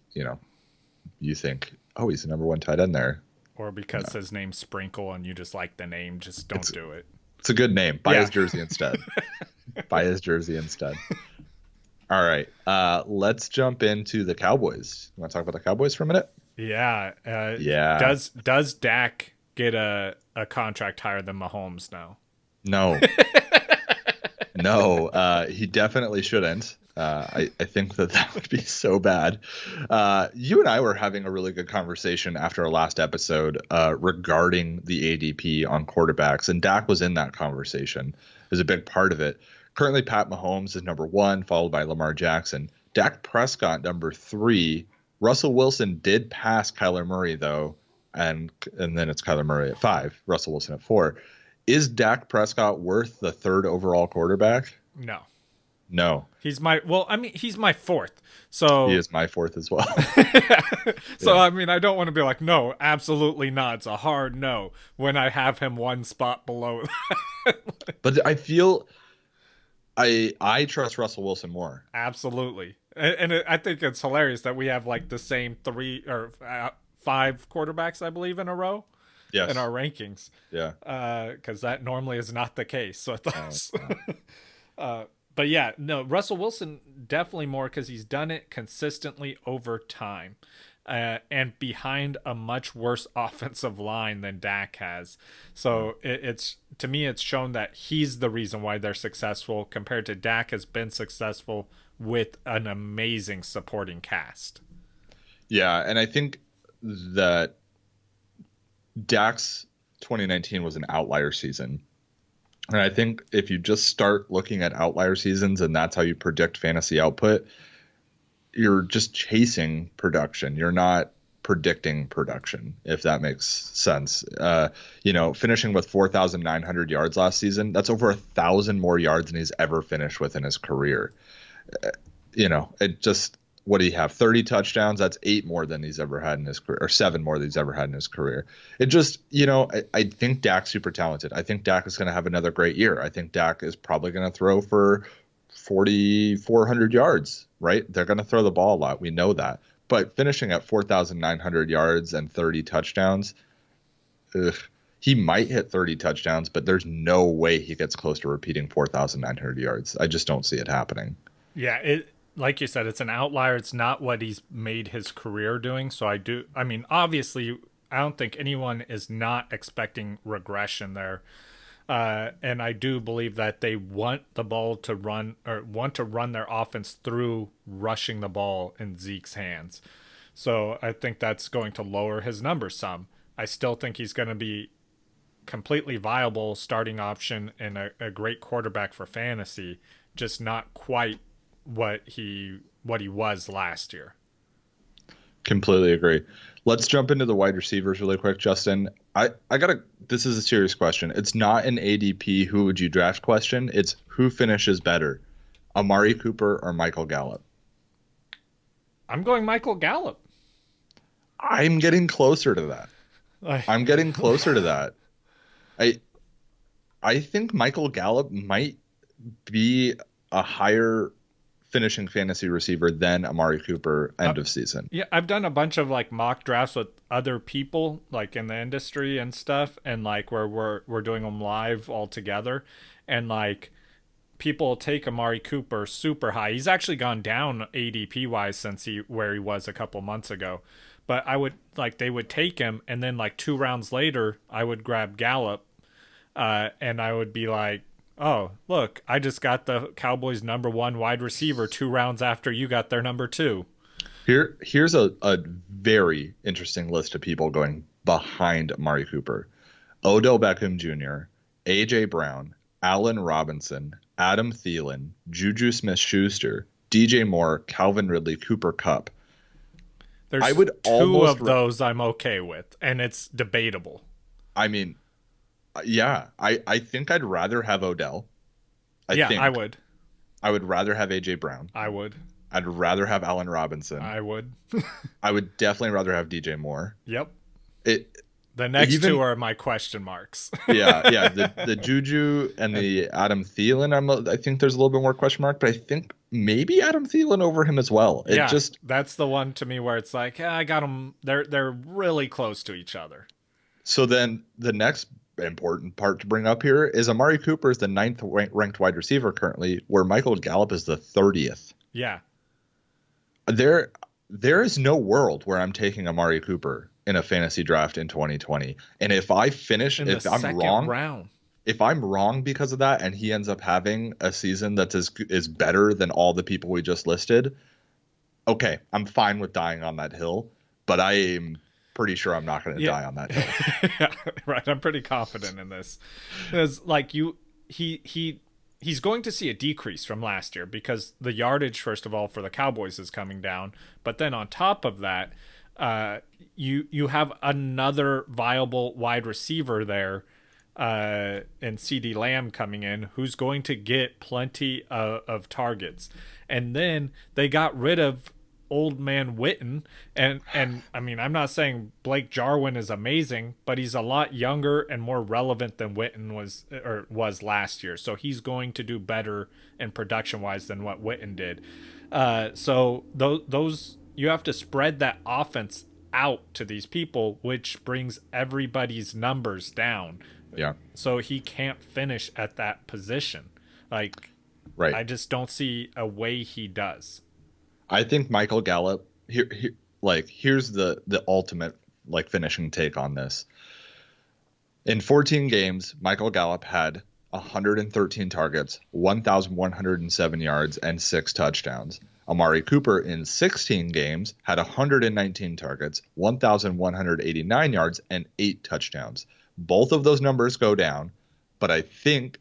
you think, oh, he's the number 1 tight end there, or because his name's Sprinkle and you just like the name. Just don't do it. It's a good name. Buy his jersey instead. Buy his jersey instead. All right. Let's jump into the Cowboys. You want to talk about the Cowboys for a minute? Yeah. Does Dak get a contract higher than Mahomes now? No. No, he definitely shouldn't. I think that would be so bad. You and I were having a really good conversation after our last episode regarding the ADP on quarterbacks, and Dak was in that conversation. It was a big part of it. Currently, Pat Mahomes is number 1, followed by Lamar Jackson. Dak Prescott, number 3. Russell Wilson did pass Kyler Murray, though, and then it's Kyler Murray at 5, Russell Wilson at 4. Is Dak Prescott worth the 3rd overall quarterback? No. He's my 4th. So he is my 4th as well. So yeah. I don't want to be like, no, absolutely not. It's a hard no when I have him 1 spot below. But I feel I trust Russell Wilson more. Absolutely. And I think it's hilarious that we have like the same 3 or 5 quarterbacks, I believe, in a row. Yes. In our rankings. Yeah. Because that normally is not the case with us. But yeah, no, Russell Wilson definitely more because he's done it consistently over time and behind a much worse offensive line than Dak has. So it's to me, it's shown that he's the reason why they're successful compared to Dak has been successful with an amazing supporting cast. Yeah, and I think that Dak's 2019 was an outlier season. And I think if you just start looking at outlier seasons and that's how you predict fantasy output, you're just chasing production. You're not predicting production, if that makes sense. Finishing with 4,900 yards last season, that's over 1,000 more yards than he's ever finished with in his career. It just, what do you have? 30 touchdowns. That's 8 more than he's ever had in his career, or 7 more than he's ever had in his career. It just, I think Dak's super talented. I think Dak is going to have another great year. I think Dak is probably going to throw for 4,400 yards, right? They're going to throw the ball a lot. We know that. But finishing at 4,900 yards and 30 touchdowns, he might hit 30 touchdowns, but there's no way he gets close to repeating 4,900 yards. I just don't see it happening. Yeah, like you said, it's an outlier. It's not what he's made his career doing. So obviously, I don't think anyone is not expecting regression there. And I do believe that they want the ball to run, or want to run their offense through rushing the ball in Zeke's hands. So I think that's going to lower his numbers some. I still think he's going to be completely viable starting option and a great quarterback for fantasy, just not quite what he was last year. Completely agree. Let's jump into the wide receivers really quick, Justin. This is a serious question. It's not an ADP who would you draft question. It's who finishes better, Amari Cooper or Michael Gallup? I'm going Michael Gallup. I'm getting closer to that. I think Michael Gallup might be a higher finishing fantasy receiver than Amari Cooper end of season. Yeah, I've done a bunch of like mock drafts with other people like in the industry and stuff, and like where we're doing them live all together, and like people take Amari Cooper super high. He's actually gone down ADP wise since where he was a couple months ago. But they would take him, and then like 2 rounds later, I would grab Gallup, and I would be like, oh, look, I just got the Cowboys' number 1 wide receiver 2 rounds after you got their number 2. Here's a very interesting list of people going behind Amari Cooper. Odell Beckham Jr., A.J. Brown, Allen Robinson, Adam Thielen, Juju Smith-Schuster, DJ Moore, Calvin Ridley, Cooper Kupp. I would 2 of those I'm okay with, and it's debatable. I mean, yeah, I think I'd rather have Odell. I would. I would rather have A.J. Brown. I would. I'd rather have Allen Robinson. I would. I would definitely rather have DJ Moore. Yep. The next 2 are my question marks. yeah. The Juju and the Adam Thielen, I think there's a little bit more question mark, but I think maybe Adam Thielen over him as well. That's the one to me where it's like, I got them. They're really close to each other. So then the next important part to bring up here is Amari Cooper is the 9th ranked wide receiver currently, where Michael Gallup is the 30th. Yeah. There is no world where I'm taking Amari Cooper in a fantasy draft in 2020. And if I finish, if I'm wrong because of that, and he ends up having a season that is better than all the people we just listed, okay, I'm fine with dying on that hill, but I am pretty sure I'm not going to die on that hill. Yeah, right. I'm pretty confident in this. Because like he's going to see a decrease from last year because the yardage, first of all, for the Cowboys is coming down. But then on top of that, you have another viable wide receiver there and CeeDee Lamb coming in, who's going to get plenty of targets. And then they got rid of old man Witten, and I mean, I'm not saying Blake Jarwin is amazing, but he's a lot younger and more relevant than Witten was last year. So he's going to do better in production wise than what Witten did. So those you have to spread that offense out to these people, which brings everybody's numbers down. Yeah. So he can't finish at that position. Like, right. I just don't see a way he does. I think Michael Gallup here's the ultimate finishing take on this. In 14 games, Michael Gallup had 113 targets, 1,107 yards, and 6 touchdowns. Amari Cooper in 16 games had 119 targets, 1,189 yards, and 8 touchdowns. Both of those numbers go down, but I think,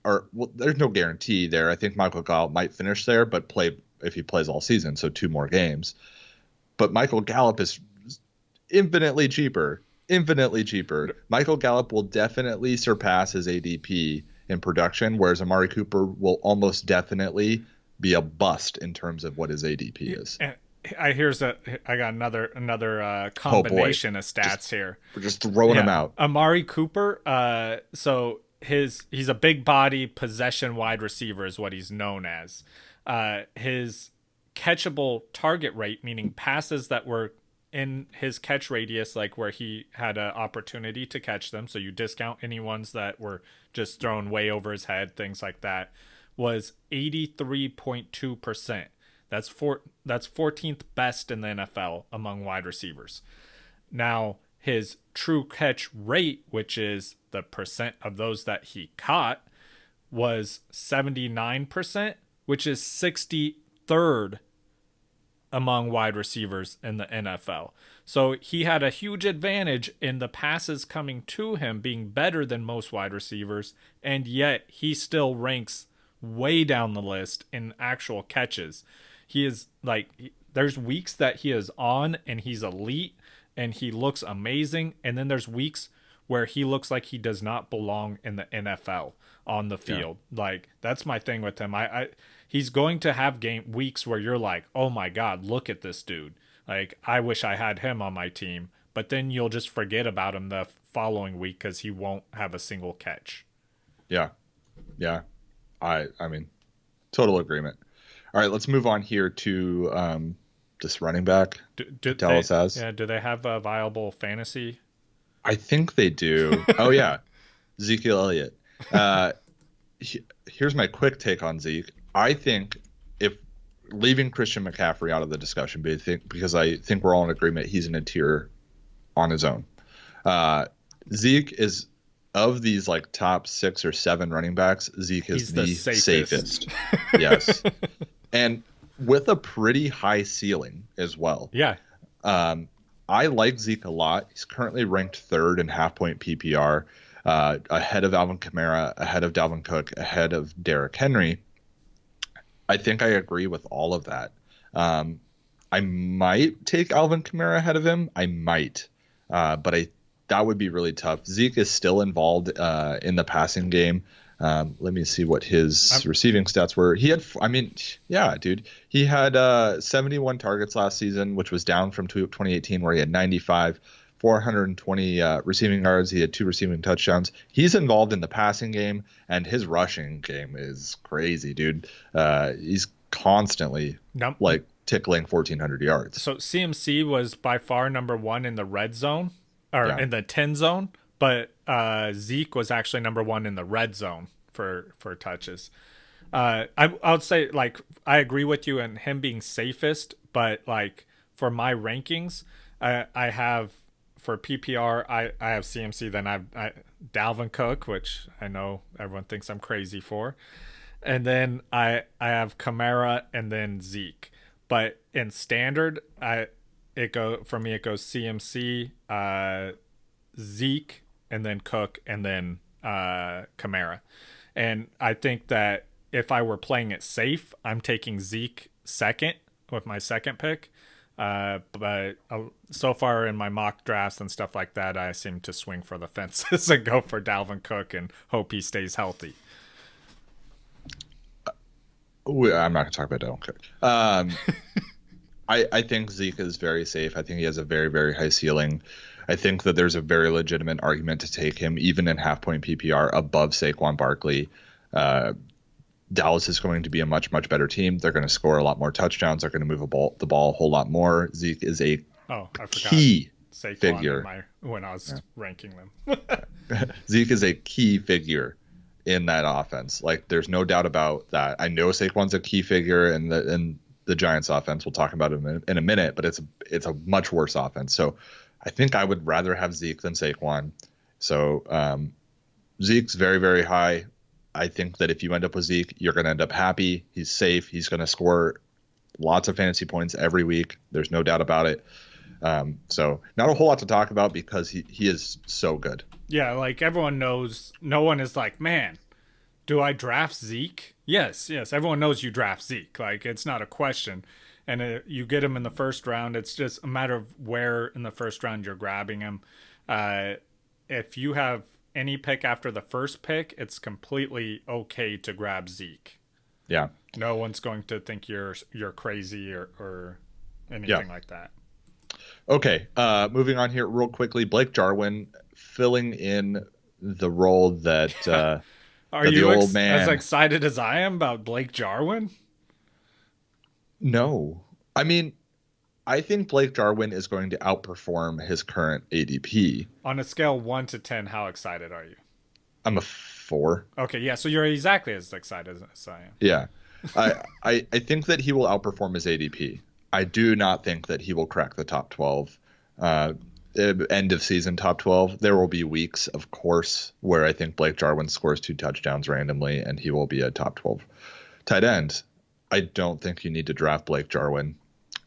there's no guarantee there. I think Michael Gallup might finish there, but play if he plays all season, so 2 more games. But Michael Gallup is infinitely cheaper. Infinitely cheaper. Michael Gallup will definitely surpass his ADP in production, whereas Amari Cooper will almost definitely be a bust in terms of what his ADP is. And I got another combination of stats here. We're just throwing them out. Amari Cooper, so he's a big body possession wide receiver is what he's known as. His catchable target rate, meaning passes that were in his catch radius, like where he had an opportunity to catch them, so you discount any ones that were just thrown way over his head, things like that, was 83.2%. That's 14th best in the NFL among wide receivers. Now, his true catch rate, which is the percent of those that he caught, was 79%, which is 63rd among wide receivers in the NFL. So he had a huge advantage in the passes coming to him being better than most wide receivers, and yet he still ranks way down the list in actual catches. He is like, there's weeks that he is on and he's elite and he looks amazing, and then there's weeks where he looks like he does not belong in the NFL on the field. Yeah. Like, that's my thing with him. He's going to have weeks where you're like, oh my God, look at this dude. Like, I wish I had him on my team. But then you'll just forget about him the following week because he won't have a single catch. Yeah. Yeah. I mean, total agreement. All right, let's move on here to this running back Dallas has. Yeah, do they have a viable fantasy? I think they do. Oh, yeah. Zeke Elliott. Here's my quick take on Zeke. I think, if leaving Christian McCaffrey out of the discussion, because I think we're all in agreement he's in a tier on his own. Zeke is, of these like top 6 or 7 running backs, Zeke is the safest. Yes. And with a pretty high ceiling as well. Yeah. I like Zeke a lot. He's currently ranked 3rd in half-point PPR, ahead of Alvin Kamara, ahead of Dalvin Cook, ahead of Derrick Henry. I think I agree with all of that. I might take Alvin Kamara ahead of him. I might. But that would be really tough. Zeke is still involved in the passing game. Let me see what his receiving stats were. He had, dude, he had 71 targets last season, which was down from 2018 where he had 95, 420 receiving yards. He had 2 receiving touchdowns. He's involved in the passing game, and his rushing game is crazy, dude. He's constantly tickling 1,400 yards. So CMC was by far number 1 in the red zone, or in the 10 zone. But Zeke was actually number 1 in the red zone for touches. I would say, like, I agree with you in him being safest, but like for my rankings, I have for PPR I have CMC, then I Dalvin Cook, which I know everyone thinks I'm crazy for, and then I have Kamara and then Zeke. But in standard, it goes CMC, Zeke, and then Cook, and then Kamara. And I think that if I were playing it safe, I'm taking Zeke second with my second pick. But so far in my mock drafts and stuff like that, I seem to swing for the fences and go for Dalvin Cook and hope he stays healthy. I'm not going to talk about Dalvin Cook. I think Zeke is very safe. I think he has a very, very high ceiling. I think that there's a very legitimate argument to take him, even in half-point PPR, above Saquon Barkley. Dallas is going to be a much, much better team. They're going to score a lot more touchdowns. They're going to move the ball a whole lot more. Zeke is a key figure. When I was ranking them. Zeke is a key figure in that offense. Like, there's no doubt about that. I know Saquon's a key figure in the Giants offense. We'll talk about it in a minute, but it's a much worse offense. So I think I would rather have Zeke than Saquon. So Zeke's very, very high. I think that if you end up with Zeke, you're going to end up happy. He's safe. He's going to score lots of fantasy points every week. There's no doubt about it. So not a whole lot to talk about because he is so good. Yeah, like everyone knows, no one is like, man, do I draft Zeke? Yes. Everyone knows you draft Zeke. Like, it's not a question. and you get him in the first round. It's just a matter of where in the first round you're grabbing him. If you have any pick after the first pick, it's completely okay to grab Zeke. Yeah. No one's going to think you're crazy or anything like that. Okay. Moving on here real quickly. Blake Jarwin filling in the role that Are that you the old man. as excited as I am about Blake Jarwin? No. I mean, I think Blake Jarwin is going to outperform his current ADP. On a scale 1 to 10, how excited are you? I'm a 4. Okay, yeah, so you're exactly as excited as I am. Yeah. I think that he will outperform his ADP. I do not think that he will crack the top 12. End of season top 12. There will be weeks, of course, where I think Blake Jarwin scores 2 touchdowns randomly and he will be a top 12 tight end. I don't think you need to draft Blake Jarwin.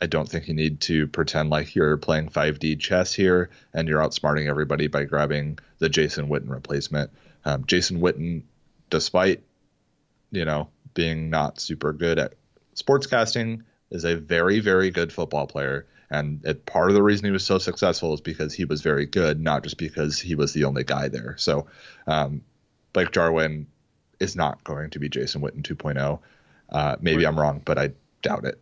I don't think you need to pretend like you're playing 5D chess here and you're outsmarting everybody by grabbing the Jason Witten replacement. Jason Witten, despite, being not super good at sportscasting, is a very, very good football player. And part of the reason he was so successful is because he was very good, not just because he was the only guy there. So Blake Jarwin is not going to be Jason Witten 2.0. Maybe I'm wrong, but I doubt it.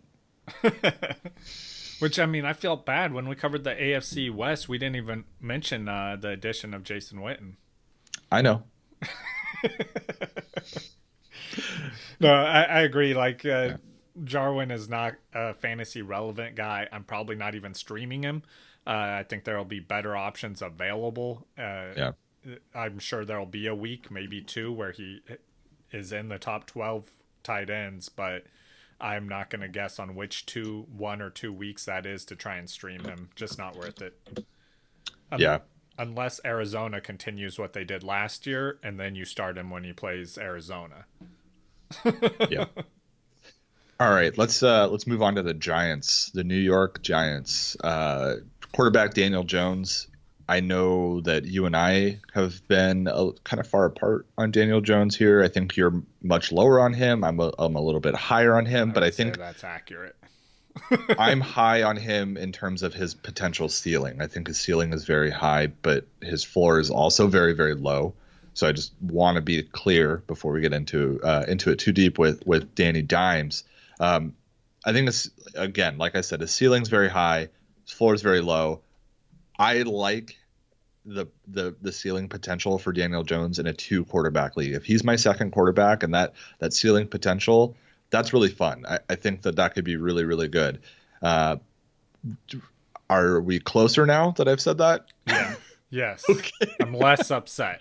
Which, I mean, I felt bad when we covered the AFC West. We didn't even mention the addition of Jason Witten. I know. No, I agree. Like, Jarwin is not a fantasy relevant guy. I'm probably not even streaming him. I think there will be better options available. I'm sure there will be a week, maybe 2, where he is in the top 12 tight ends, but I'm not going to guess on which 1 or 2 weeks that is to try and stream him. Just not worth it. Unless Arizona continues what they did last year, and then you start him when he plays Arizona. Yeah. All right, let's move on to the Giants, the New York Giants. Quarterback Daniel Jones. I know that you and I have been kind of far apart on Daniel Jones here. I think you're much lower on him. I'm a little bit higher on him, but I think that's accurate. I'm high on him in terms of his potential ceiling. I think his ceiling is very high, but his floor is also very, very low. So I just want to be clear before we get into it too deep with Danny Dimes. I think it's, again, like I said, his ceiling's very high, his floor is very low. I like the ceiling potential for Daniel Jones in a 2 quarterback league. If he's my second quarterback and that ceiling potential, that's really fun. I think that could be really, really good. Are we closer now that I've said that? Yeah. Yes. Okay. I'm less upset.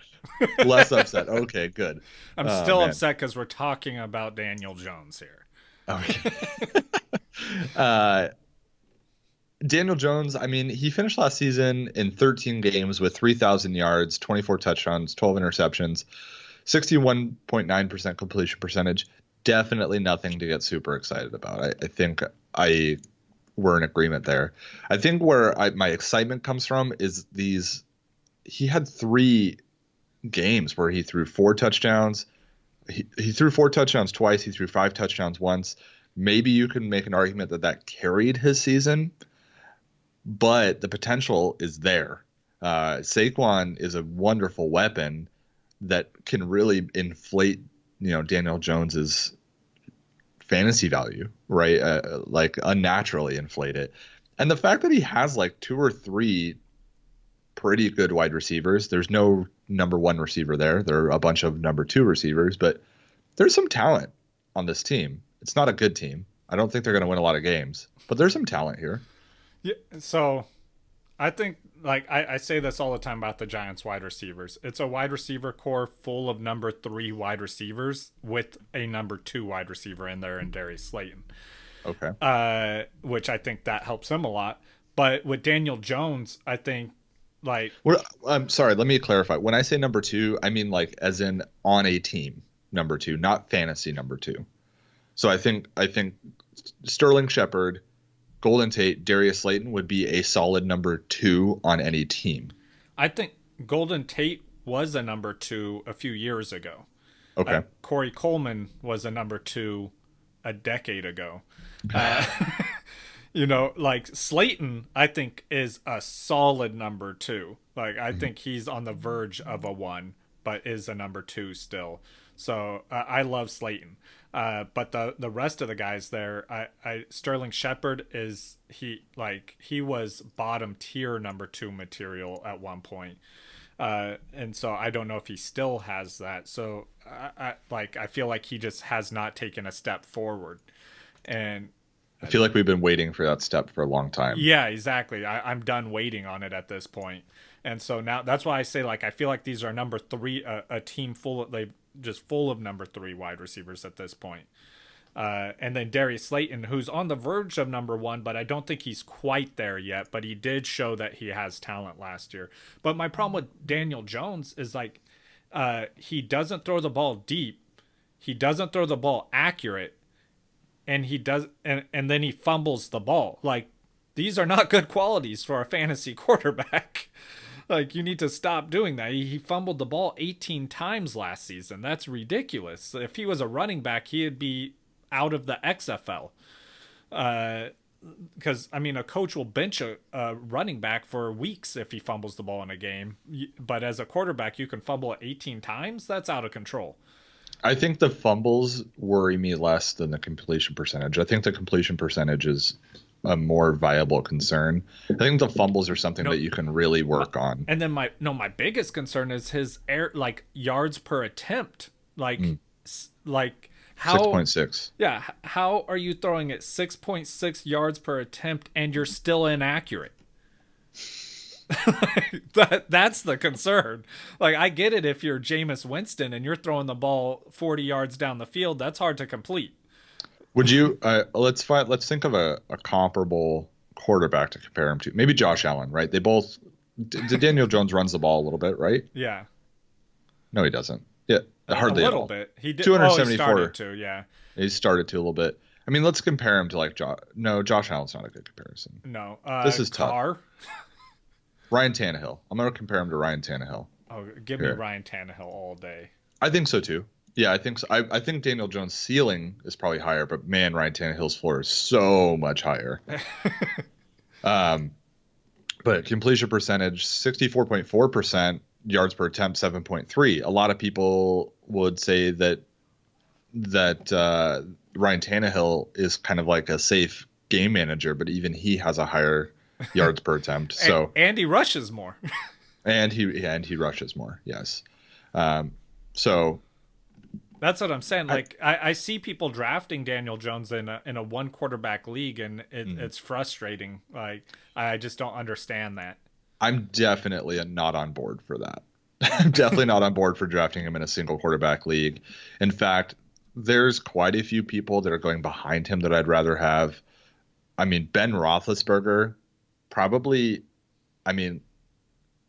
Less upset. Okay, good. I'm still upset because we're talking about Daniel Jones here. Okay. Daniel Jones, I mean, he finished last season in 13 games with 3,000 yards, 24 touchdowns, 12 interceptions, 61.9% completion percentage. Definitely nothing to get super excited about. I think we're in agreement there. I think where my excitement comes from is he had 3 games where he threw 4 touchdowns. He threw 4 touchdowns twice. He threw 5 touchdowns once. Maybe you can make an argument that carried his season, but the potential is there. Saquon is a wonderful weapon that can really inflate, Daniel Jones's fantasy value, right? Like unnaturally inflate it. And the fact that he has like 2 or 3 pretty good wide receivers. There's no number 1 receiver there. There are a bunch of number 2 receivers, but there's some talent on this team. It's not a good team. I don't think they're going to win a lot of games, but there's some talent here. Yeah, so I think, like, I say this all the time about the Giants wide receivers. It's a wide receiver core full of number 3 wide receivers with a number 2 wide receiver in there in Darius Layton. Okay. Which I think that helps him a lot. But with Daniel Jones, I think, like... I'm sorry, let me clarify. When I say number 2, I mean like as in on a team number 2, not fantasy number 2. So I think Sterling Shepard, Golden Tate, Darius Layton would be a solid number 2 on any team. I think Golden Tate was a number 2 a few years ago. Okay. Corey Coleman was a number 2 a decade ago. Like Slayton, I think is a solid number 2. Like I think he's on the verge of a 1, but is a number 2 still. So I love Slayton. But the rest of the guys there, Sterling Shepard he was bottom tier number 2 material at one point. And so I don't know if he still has that. So I feel like he just has not taken a step forward. And I feel like we've been waiting for that step for a long time. Yeah, exactly. I'm done waiting on it at this point. And so now that's why I say, like, I feel like these are number 3, a team full of number 3 wide receivers at this point. And then Darius Layton, who's on the verge of number 1, but I don't think he's quite there yet. But he did show that he has talent last year. But my problem with Daniel Jones is, like, he doesn't throw the ball deep. He doesn't throw the ball accurate. And he does, and then he fumbles the ball. Like, these are not good qualities for a fantasy quarterback. Like, you need to stop doing that. He fumbled the ball 18 times last season. That's ridiculous. If he was a running back, he'd be out of the XFL. Because, I mean, a coach will bench a running back for weeks if he fumbles the ball in a game. But as a quarterback, you can fumble it 18 times? That's out of control. I think the fumbles worry me less than the completion percentage. I think the completion percentage is a more viable concern. I think the fumbles are something that you can really work on. And then my biggest concern is his yards per attempt. Like how 6.6. Yeah, how are you throwing it 6.6 yards per attempt and you're still inaccurate? That's the concern. Like, I get it if you're Jameis Winston and you're throwing the ball 40 yards down the field, that's hard to complete. Would you let's think of a comparable quarterback to compare him to. Maybe Josh Allen, right? They both Daniel Jones runs the ball a little bit, right? Yeah. No, he doesn't. Yeah, hardly a at all. little bit. He did 274. He started to, yeah. He started to a little bit. I mean, let's compare him to like Josh Allen's not a good comparison. No. This is tough. Carr? Ryan Tannehill. I'm going to compare him to Ryan Tannehill. Oh, give me Ryan Tannehill all day. I think so too. Yeah, I think so. I think Daniel Jones' ceiling is probably higher, but man, Ryan Tannehill's floor is so much higher. But completion percentage, 64.4%, yards per attempt, 7.3. A lot of people would say that Ryan Tannehill is kind of like a safe game manager, but even he has a higher yards per attempt. So and he rushes more. and he rushes more. Yes. So that's what I'm saying. Like I see people drafting Daniel Jones in a 1 quarterback league, and it's frustrating. Like, I just don't understand that. I'm definitely not on board for that. I'm definitely not on board for drafting him in a single quarterback league. In fact, there's quite a few people that are going behind him that I'd rather have. I mean, Ben Roethlisberger, probably, I mean,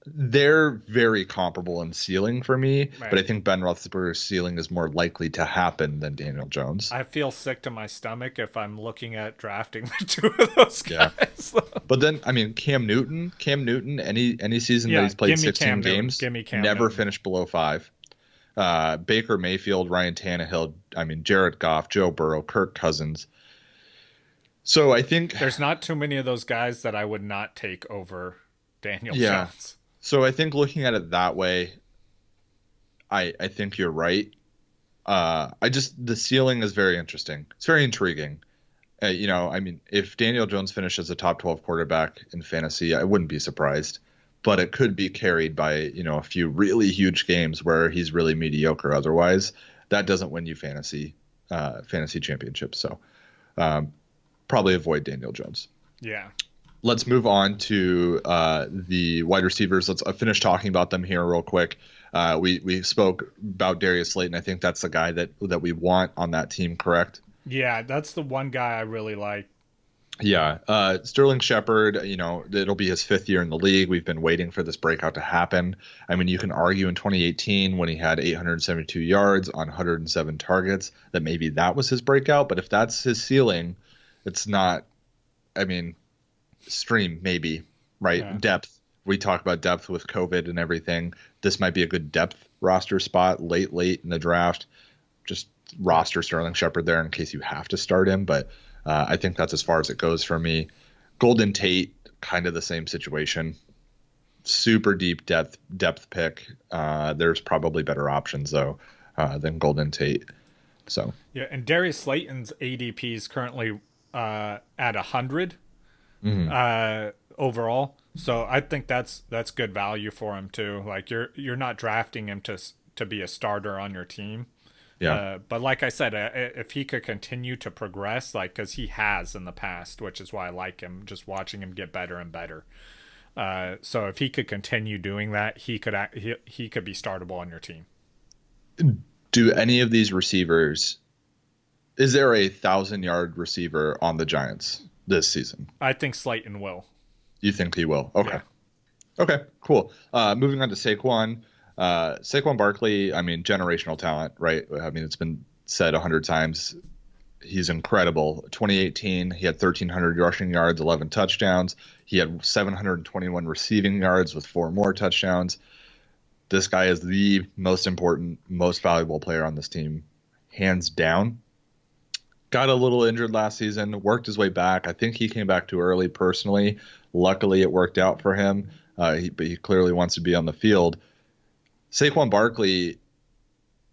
they're very comparable in ceiling for me, right. But I think Ben Roethlisberger's ceiling is more likely to happen than Daniel Jones. I feel sick to my stomach if I'm looking at drafting the 2 of those guys. Yeah. But then, I mean, Cam Newton, any season that he's played 16 games, never finished below 5. Baker Mayfield, Ryan Tannehill, I mean, Jared Goff, Joe Burrow, Kirk Cousins. So I think there's not too many of those guys that I would not take over Daniel Jones. So I think looking at it that way, I think you're right. The ceiling is very interesting. It's very intriguing. I mean, if Daniel Jones finishes a top 12 quarterback in fantasy, I wouldn't be surprised. But it could be carried by, a few really huge games where he's really mediocre. Otherwise, that doesn't win you fantasy championships. So probably avoid Daniel Jones. Yeah. Let's move on to the wide receivers. Let's finish talking about them here real quick. We spoke about Darius Layton. I think that's the guy that we want on that team, correct? Yeah, that's the one guy I really like. Yeah. Sterling Shepard, it'll be his 5th year in the league. We've been waiting for this breakout to happen. I mean, you can argue in 2018 when he had 872 yards on 107 targets that maybe that was his breakout. But if that's his ceiling, it's not, I mean, stream maybe, right? Yeah. Depth. We talk about depth with COVID and everything. This might be a good depth roster spot late in the draft. Just roster Sterling Shepard there in case you have to start him. But I think that's as far as it goes for me. Golden Tate, kind of the same situation. Super deep depth pick. There's probably better options though than Golden Tate. So yeah, and Darius Layton's ADP is currently at 100 overall. So I think that's good value for him too. Like you're not drafting him to be a starter on your team. yeah, But like I said, if he could continue to progress, like because he has in the past, which is why I like him, just watching him get better and better. So if he could continue doing that, he could be startable on your team. do any of these receivers? Is there a 1,000-yard receiver on the Giants this season? I think Slayton will. You think he will? Okay. Yeah. Okay, cool. Moving on to Saquon. Saquon Barkley, I mean, generational talent, right? I mean, it's been said 100 times. He's incredible. 2018, he had 1,300 rushing yards, 11 touchdowns. He had 721 receiving yards with 4 more touchdowns. This guy is the most important, most valuable player on this team, hands down. Got a little injured last season, worked his way back. I think he came back too early personally. Luckily, it worked out for him, but he clearly wants to be on the field. Saquon Barkley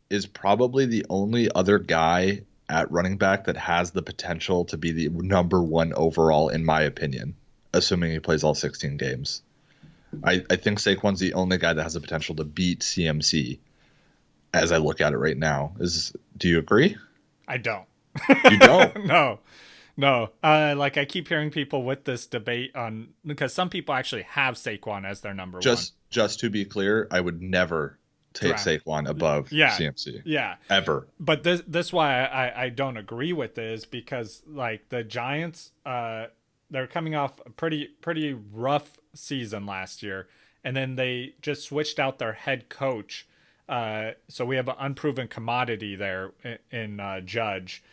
is probably the only other guy at running back that has the potential to be the number 1 overall, in my opinion, assuming he plays all 16 games. I think Saquon's the only guy that has the potential to beat CMC as I look at it right now. Do you agree? I don't. You don't? No. Like I keep hearing people with this debate on because some people actually have Saquon as their number 1. Just to be clear, I would never take Saquon above CMC. Yeah. Ever. But this why I don't agree with this because like the Giants, they're coming off a pretty rough season last year, and then they just switched out their head coach. So we have an unproven commodity there in Judge.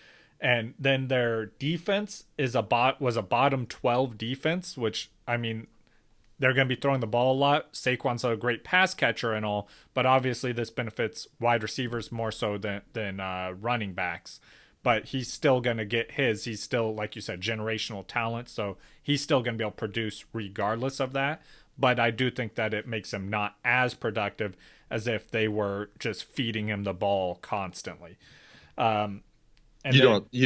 And then their defense was a bottom 12 defense, which I mean they're going to be throwing the ball a lot. Saquon's a great pass catcher and all, but obviously this benefits wide receivers more so than running backs. But he's still going to get his. He's still, like you said, generational talent, so he's still going to be able to produce regardless of that. But I do think that it makes him not as productive as if they were just feeding him the ball constantly. You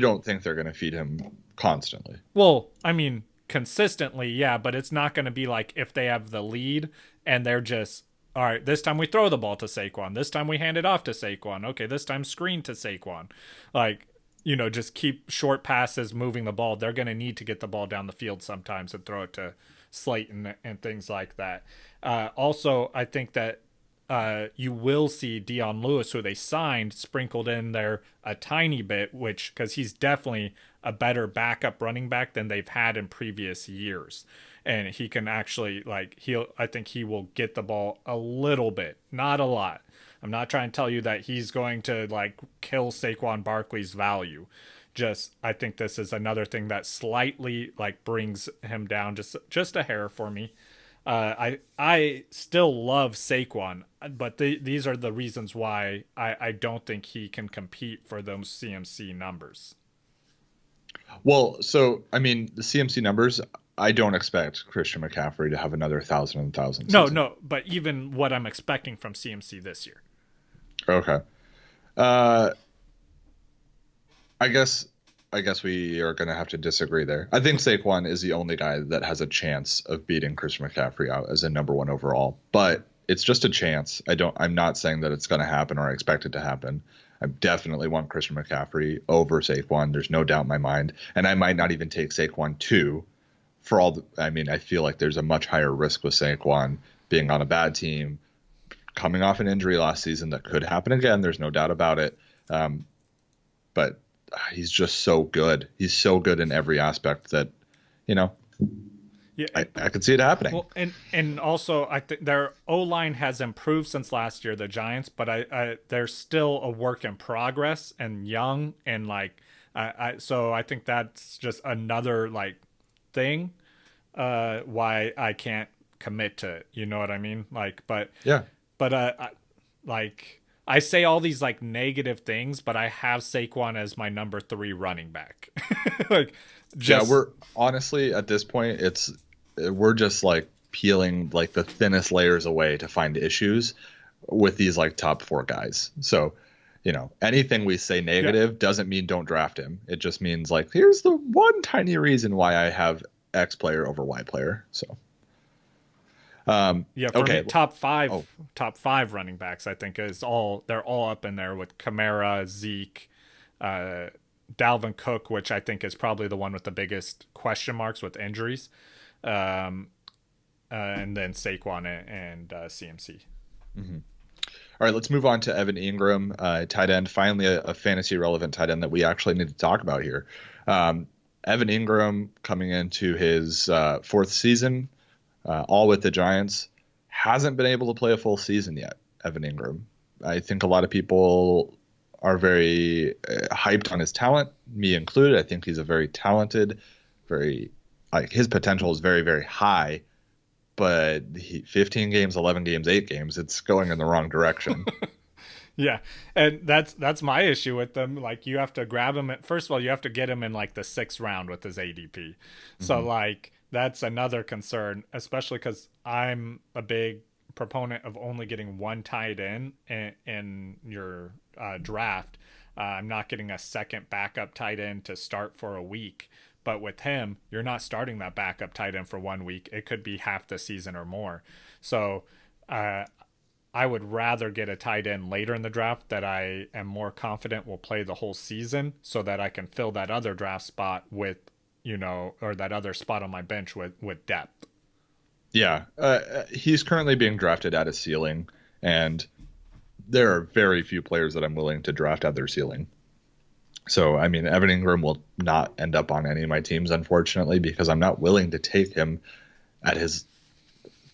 don't think they're going to feed him constantly? Well, I mean, consistently, yeah, but it's not going to be like if they have the lead and they're just, all right, this time we throw the ball to Saquon. This time we hand it off to Saquon. Okay, this time screen to Saquon. Like, just keep short passes moving the ball. They're going to need to get the ball down the field sometimes and throw it to Slayton and things like that. Also, I think that you will see Dion Lewis, who they signed, sprinkled in there a tiny bit, which because he's definitely a better backup running back than they've had in previous years. And he can actually I think he will get the ball a little bit, not a lot. I'm not trying to tell you that he's going to kill Saquon Barkley's value. Just I think this is another thing that slightly brings him down just a hair for me. I still love Saquon, but these are the reasons why I don't think he can compete for those CMC numbers. Well, so I mean the CMC numbers. I don't expect Christian McCaffrey to have another 1,000 season. No, but even what I'm expecting from CMC this year. Okay. I guess we are going to have to disagree there. I think Saquon is the only guy that has a chance of beating Christian McCaffrey out as a number 1 overall, but it's just a chance. I'm not saying that it's going to happen or I expect it to happen. I definitely want Christian McCaffrey over Saquon. There's no doubt in my mind. And I might not even take Saquon 2 for all I feel like there's a much higher risk with Saquon being on a bad team, coming off an injury last season that could happen again. There's no doubt about it. But he's just so good. He's so good in every aspect that, yeah, I could see it happening. Well, and also I think their O-line has improved since last year, the Giants, but they're still a work in progress and young and so I think that's just another thing why I can't commit to it. You know what I mean? Yeah. But I say all these like negative things, but I have Saquon as my number 3 running back. Like, just we're honestly at this point, we're just like peeling like the thinnest layers away to find issues with these like top 4 guys. So, anything we say negative doesn't mean don't draft him. It just means like, here's the one tiny reason why I have X player over Y player. So, for okay. me, top five running backs, I think they're all up in there with Kamara, Zeke, Dalvin Cook, which I think is probably the one with the biggest question marks with injuries, and then Saquon and CMC. Mm-hmm. All right, let's move on to Evan Engram, tight end. Finally, a fantasy relevant tight end that we actually need to talk about here. Evan Engram coming into his 4th season, all with the Giants, hasn't been able to play a full season yet. Evan Engram. I think a lot of people are very hyped on his talent, me included. I think he's a very talented, his potential is very, very high. But 15 games, 11 games, 8 games, it's going in the wrong direction. Yeah, and that's my issue with them. Like, you have to grab him first of all, you have to get him in like the 6th round with his ADP. Mm-hmm. So like that's another concern, especially because I'm a big proponent of only getting one tight end in your draft. I'm not getting a second backup tight end to start for a week. But with him, you're not starting that backup tight end for 1 week. It could be half the season or more. So I would rather get a tight end later in the draft that I am more confident will play the whole season, so that I can fill that other draft spot with, or that other spot on my bench with depth. Yeah. He's currently being drafted at a ceiling, and there are very few players that I'm willing to draft at their ceiling. So, I mean, Evan Engram will not end up on any of my teams, unfortunately, because I'm not willing to take him at his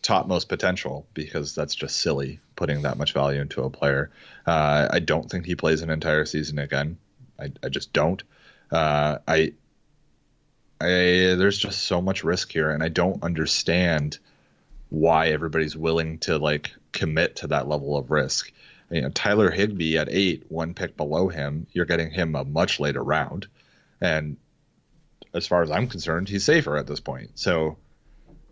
topmost potential, because that's just silly putting that much value into a player. I don't think he plays an entire season again. I just don't. There's just so much risk here, and I don't understand why everybody's willing to like commit to that level of risk. Tyler Higbee at 8, 1 pick below him, you're getting him a much later round. And as far as I'm concerned, he's safer at this point. So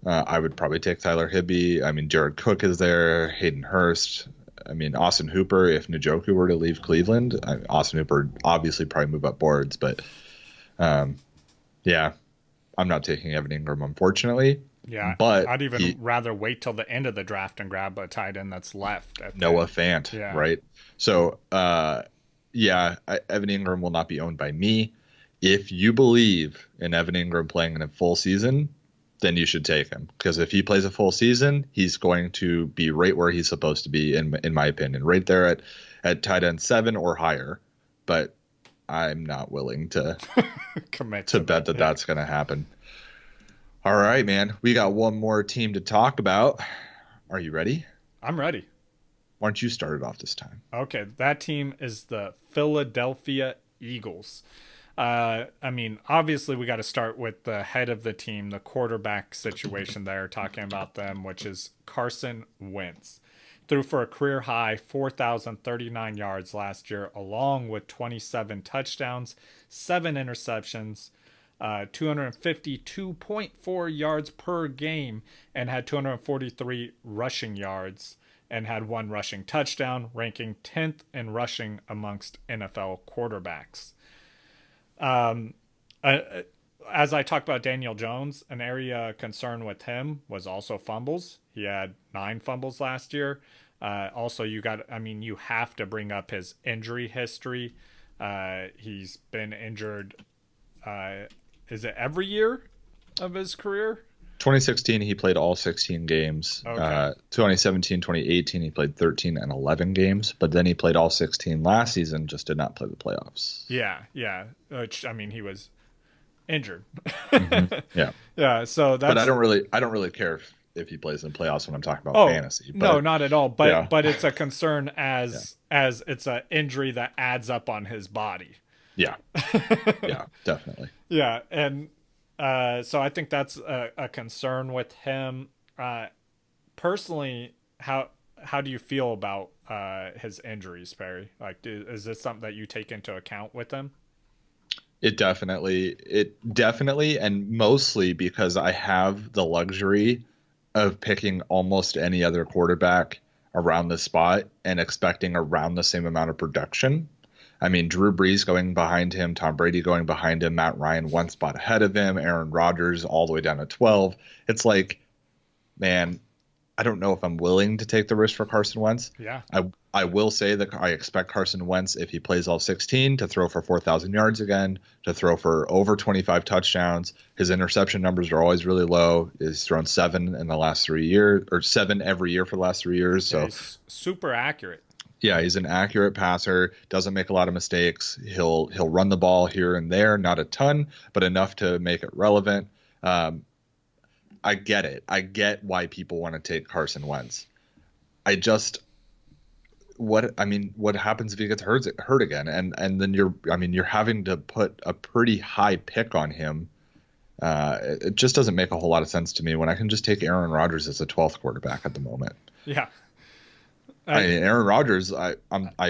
I would probably take Tyler Higbee. I mean, Jared Cook is there, Hayden Hurst. I mean, Austin Hooper, if Njoku were to leave Cleveland, Austin Hooper obviously probably move up boards. But yeah, I'm not taking Evan Engram, unfortunately. Yeah, but I'd even rather wait till the end of the draft and grab a tight end that's left. Noah Fant, right? So, Evan Engram will not be owned by me. If you believe in Evan Engram playing in a full season, then you should take him. Because if he plays a full season, he's going to be right where he's supposed to be, in my opinion, right there at tight end 7 or higher. But I'm not willing to commit to bet that that's going to happen. All right, man. We got one more team to talk about. Are you ready? I'm ready. Why don't you start it off this time? Okay, that team is the Philadelphia Eagles. I mean, obviously we got to start with the head of the team, the quarterback situation there, talking about them, which is Carson Wentz. Threw for a career high 4,039 yards last year, along with 27 touchdowns, 7 interceptions, 252.4 yards per game, and had 243 rushing yards and had 1 rushing touchdown, ranking 10th in rushing amongst NFL quarterbacks. As I talked about Neal Jones, an area of concern with him was also fumbles. He had 9 fumbles last year. Also, you have to bring up his injury history. He's been injured. Is it every year of his career? 2016, he played all 16 games. Okay. 2017, 2018, he played 13 and 11 games, but then he played all 16 last season, just did not play the playoffs. Yeah. Which, I mean, he was injured. Mm-hmm. Yeah. Yeah. So that's. But I don't really care if he plays in the playoffs when I'm talking about fantasy. But, no, not at all. But it's a concern as it's an injury that adds up on his body. Yeah. Yeah, definitely. Yeah, and so I think that's a concern with him. Personally, how do you feel about his injuries, Perry? Like, is this something that you take into account with him? It definitely, and mostly because I have the luxury of picking almost any other quarterback around the spot and expecting around the same amount of production. I mean, Drew Brees going behind him, Tom Brady going behind him, Matt Ryan one spot ahead of him, Aaron Rodgers all the way down to 12. It's like, man, I don't know if I'm willing to take the risk for Carson Wentz. Yeah. I will say that I expect Carson Wentz, if he plays all 16, to throw for 4,000 yards again, to throw for over 25 touchdowns. His interception numbers are always really low. He's thrown 7 in the last 3 years, or 7 every year for the last 3 years. So he's super accurate. Yeah, he's an accurate passer, doesn't make a lot of mistakes. He'll run the ball here and there, not a ton, but enough to make it relevant. I get it. I get why people want to take Carson Wentz. What happens if he gets hurt again? And then you're having to put a pretty high pick on him. It just doesn't make a whole lot of sense to me when I can just take Aaron Rodgers as a 12th quarterback at the moment. Yeah. I mean, Aaron Rodgers, I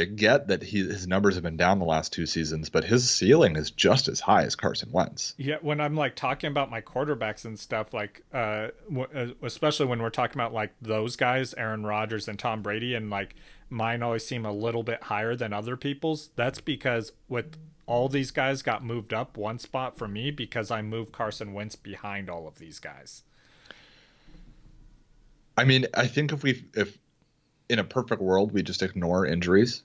get that his numbers have been down the last 2 seasons, but his ceiling is just as high as Carson Wentz. Yeah, when I'm like talking about my quarterbacks and stuff, like especially when we're talking about like those guys, Aaron Rodgers and Tom Brady, and like mine always seem a little bit higher than other people's. That's because with all these guys got moved up one spot for me because I moved Carson Wentz behind all of these guys. I mean, I think if in a perfect world, we just ignore injuries.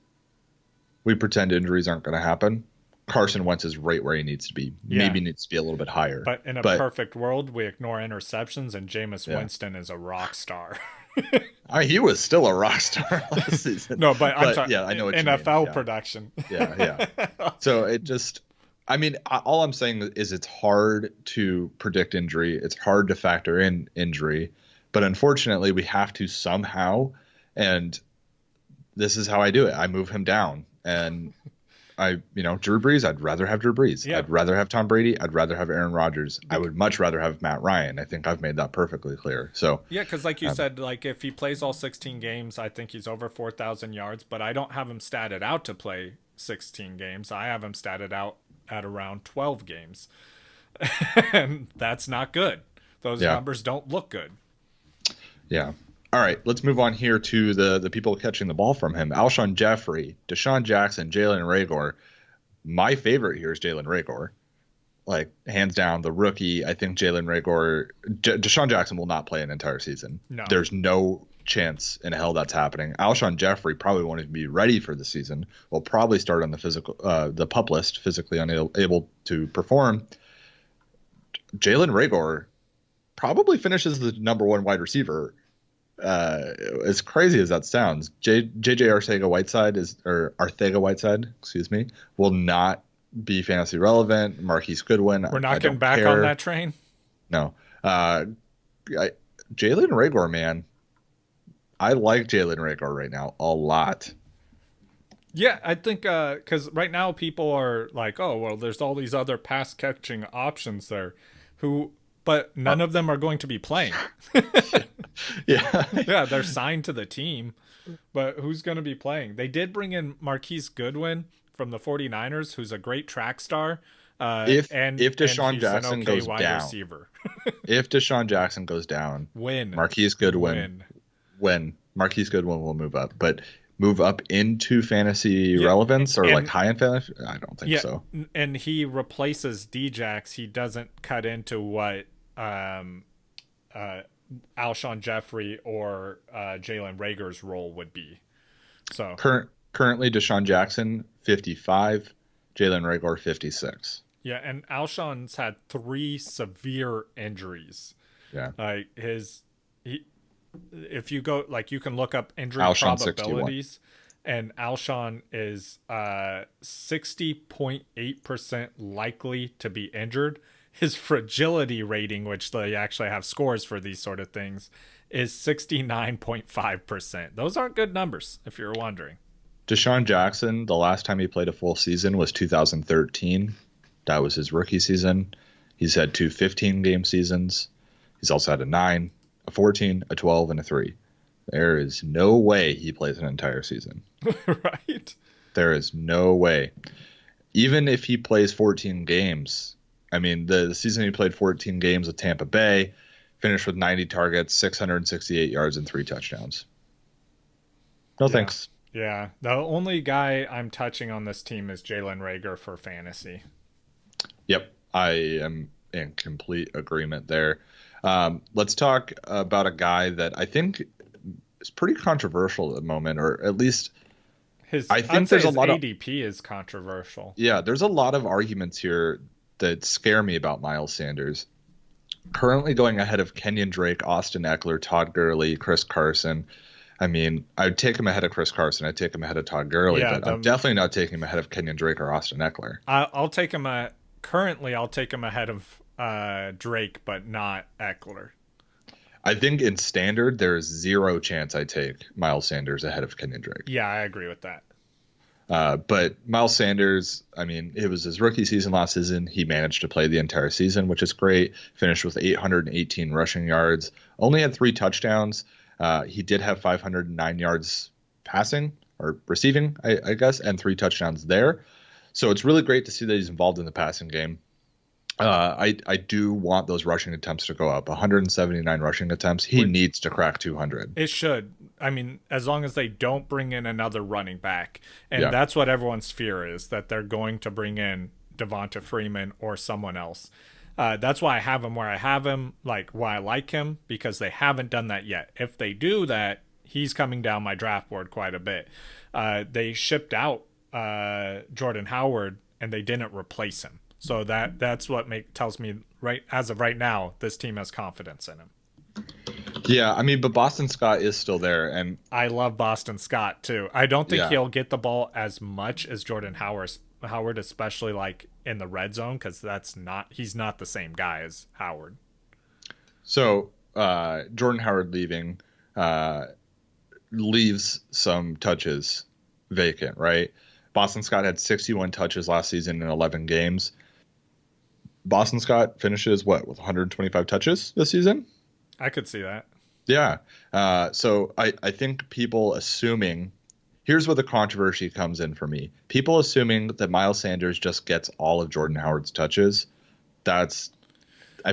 We pretend injuries aren't going to happen. Carson Wentz is right where he needs to be. Yeah. Maybe needs to be a little bit higher. But in a perfect world, we ignore interceptions, and Jameis Winston is a rock star. He was still a rock star last season. No, but I'm talking I know what NFL you mean. production. Yeah. So it just, I mean, all I'm saying is it's hard to predict injury. It's hard to factor in injury. But unfortunately, we have to somehow. And this is how I do it. I move him down, and Drew Brees. I'd rather have Drew Brees. Yeah. I'd rather have Tom Brady. I'd rather have Aaron Rodgers. I would much rather have Matt Ryan. I think I've made that perfectly clear. So yeah, because like you said, like if he plays all 16 games, I think he's over 4,000 yards. But I don't have him statted out to play 16 games. I have him statted out at around 12 games, and that's not good. Those numbers don't look good. Yeah. All right, let's move on here to the people catching the ball from him. Alshon Jeffrey, Desean Jackson, Jalen Reagor. My favorite here is Jalen Reagor. Like, hands down, the rookie. I think Jalen Reagor, Desean Jackson will not play an entire season. No. There's no chance in hell that's happening. Alshon Jeffrey probably won't even be ready for the season. Will probably start on the PUP list, physically unable to perform. Jalen Reagor probably finishes the number 1 wide receiver. As crazy as that sounds, JJ Arcega-Whiteside will not be fantasy relevant. Marquis Goodwin, we're not getting back on that train. No, Jalen Reagor, man, I like Jalen Reagor right now a lot. Yeah, I think because right now people are like, oh well, there's all these other pass catching options there, but none of them are going to be playing. Yeah, they're signed to the team, but who's going to be playing? They did bring in Marquis Goodwin from the 49ers, who's a great track star. If Desean Jackson goes down, receiver. If Desean Jackson goes down, Marquis Goodwin will move up, but move up into fantasy relevance or like high in fantasy? I don't think so. And he replaces Djax. He doesn't cut into what Alshon Jeffrey or Jalen Reagor's role would be. So currently Desean Jackson 55, Jalen Reagor 56. Yeah, and Alshon's had 3 severe injuries. Yeah, like if you go, like, you can look up injury probabilities, 61. And Alshon is 60.8% likely to be injured. His fragility rating, which they actually have scores for these sort of things, is 69.5%. Those aren't good numbers, if you're wondering. Desean Jackson, the last time he played a full season was 2013. That was his rookie season. He's had 2 15-game seasons. He's also had a 9, a 14, a 12, and a 3. There is no way he plays an entire season. Right? There is no way. Even if he plays 14 games, I mean, the season he played 14 games with Tampa Bay, finished with 90 targets, 668 yards, and 3 touchdowns. No thanks. Yeah. The only guy I'm touching on this team is Jalen Reagor for fantasy. Yep. I am in complete agreement there. Let's talk about a guy that I think is pretty controversial at the moment, or at least I think there's a lot of ADP is controversial. Yeah, there's a lot of arguments here that scare me about Miles Sanders. Currently going ahead of Kenyon Drake, Austin Eckler, Todd Gurley, Chris Carson. I mean, I'd take him ahead of Chris Carson. I'd take him ahead of Todd Gurley, but I'm definitely not taking him ahead of Kenyon Drake or Austin Eckler. I'll take him currently I'll take him ahead of Drake, but not Eckler. I think in standard, there's zero chance I take Miles Sanders ahead of Kenyon Drake. Yeah, I agree with that. But Miles Sanders, I mean, it was his rookie season last season. He managed to play the entire season, which is great. Finished with 818 rushing yards. Only had 3 touchdowns. He did have 509 yards passing or receiving, I guess, and 3 touchdowns there. So it's really great to see that he's involved in the passing game. I do want those rushing attempts to go up. 179 rushing attempts. He needs to crack 200. It should. I mean, as long as they don't bring in another running back. And that's what everyone's fear is, that they're going to bring in Devonta Freeman or someone else. That's why I have him where I have him, like why I like him, because they haven't done that yet. If they do that, he's coming down my draft board quite a bit. They shipped out Jordan Howard and they didn't replace him. So that's what tells me right as of right now, this team has confidence in him. Yeah, I mean, but Boston Scott is still there, and I love Boston Scott too. I don't think he'll get the ball as much as Jordan Howard, especially like in the red zone, because he's not the same guy as Howard. So Jordan Howard leaving leaves some touches vacant, right? Boston Scott had 61 touches last season in 11 games. Boston Scott finishes with 125 touches this season? I could see that. Yeah. So I think people assuming, here's where the controversy comes in for me. People assuming that Miles Sanders just gets all of Jordan Howard's touches. I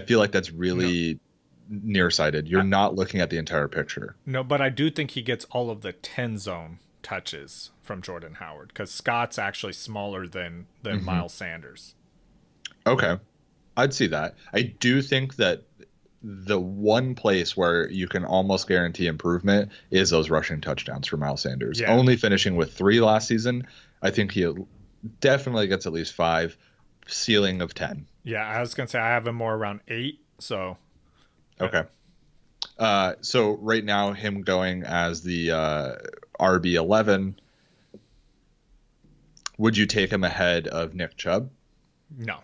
feel like that's really nearsighted. You're not looking at the entire picture. No, but I do think he gets all of the 10 zone touches from Jordan Howard, because Scott's actually smaller than Miles Sanders. Okay. I'd see that. I do think that the one place where you can almost guarantee improvement is those rushing touchdowns for Miles Sanders. Yeah. Only finishing with 3 last season. I think he definitely gets at least 5, ceiling of 10. Yeah, I was going to say I have him more around 8, so. Okay. So right now him going as the RB11, would you take him ahead of Nick Chubb? No.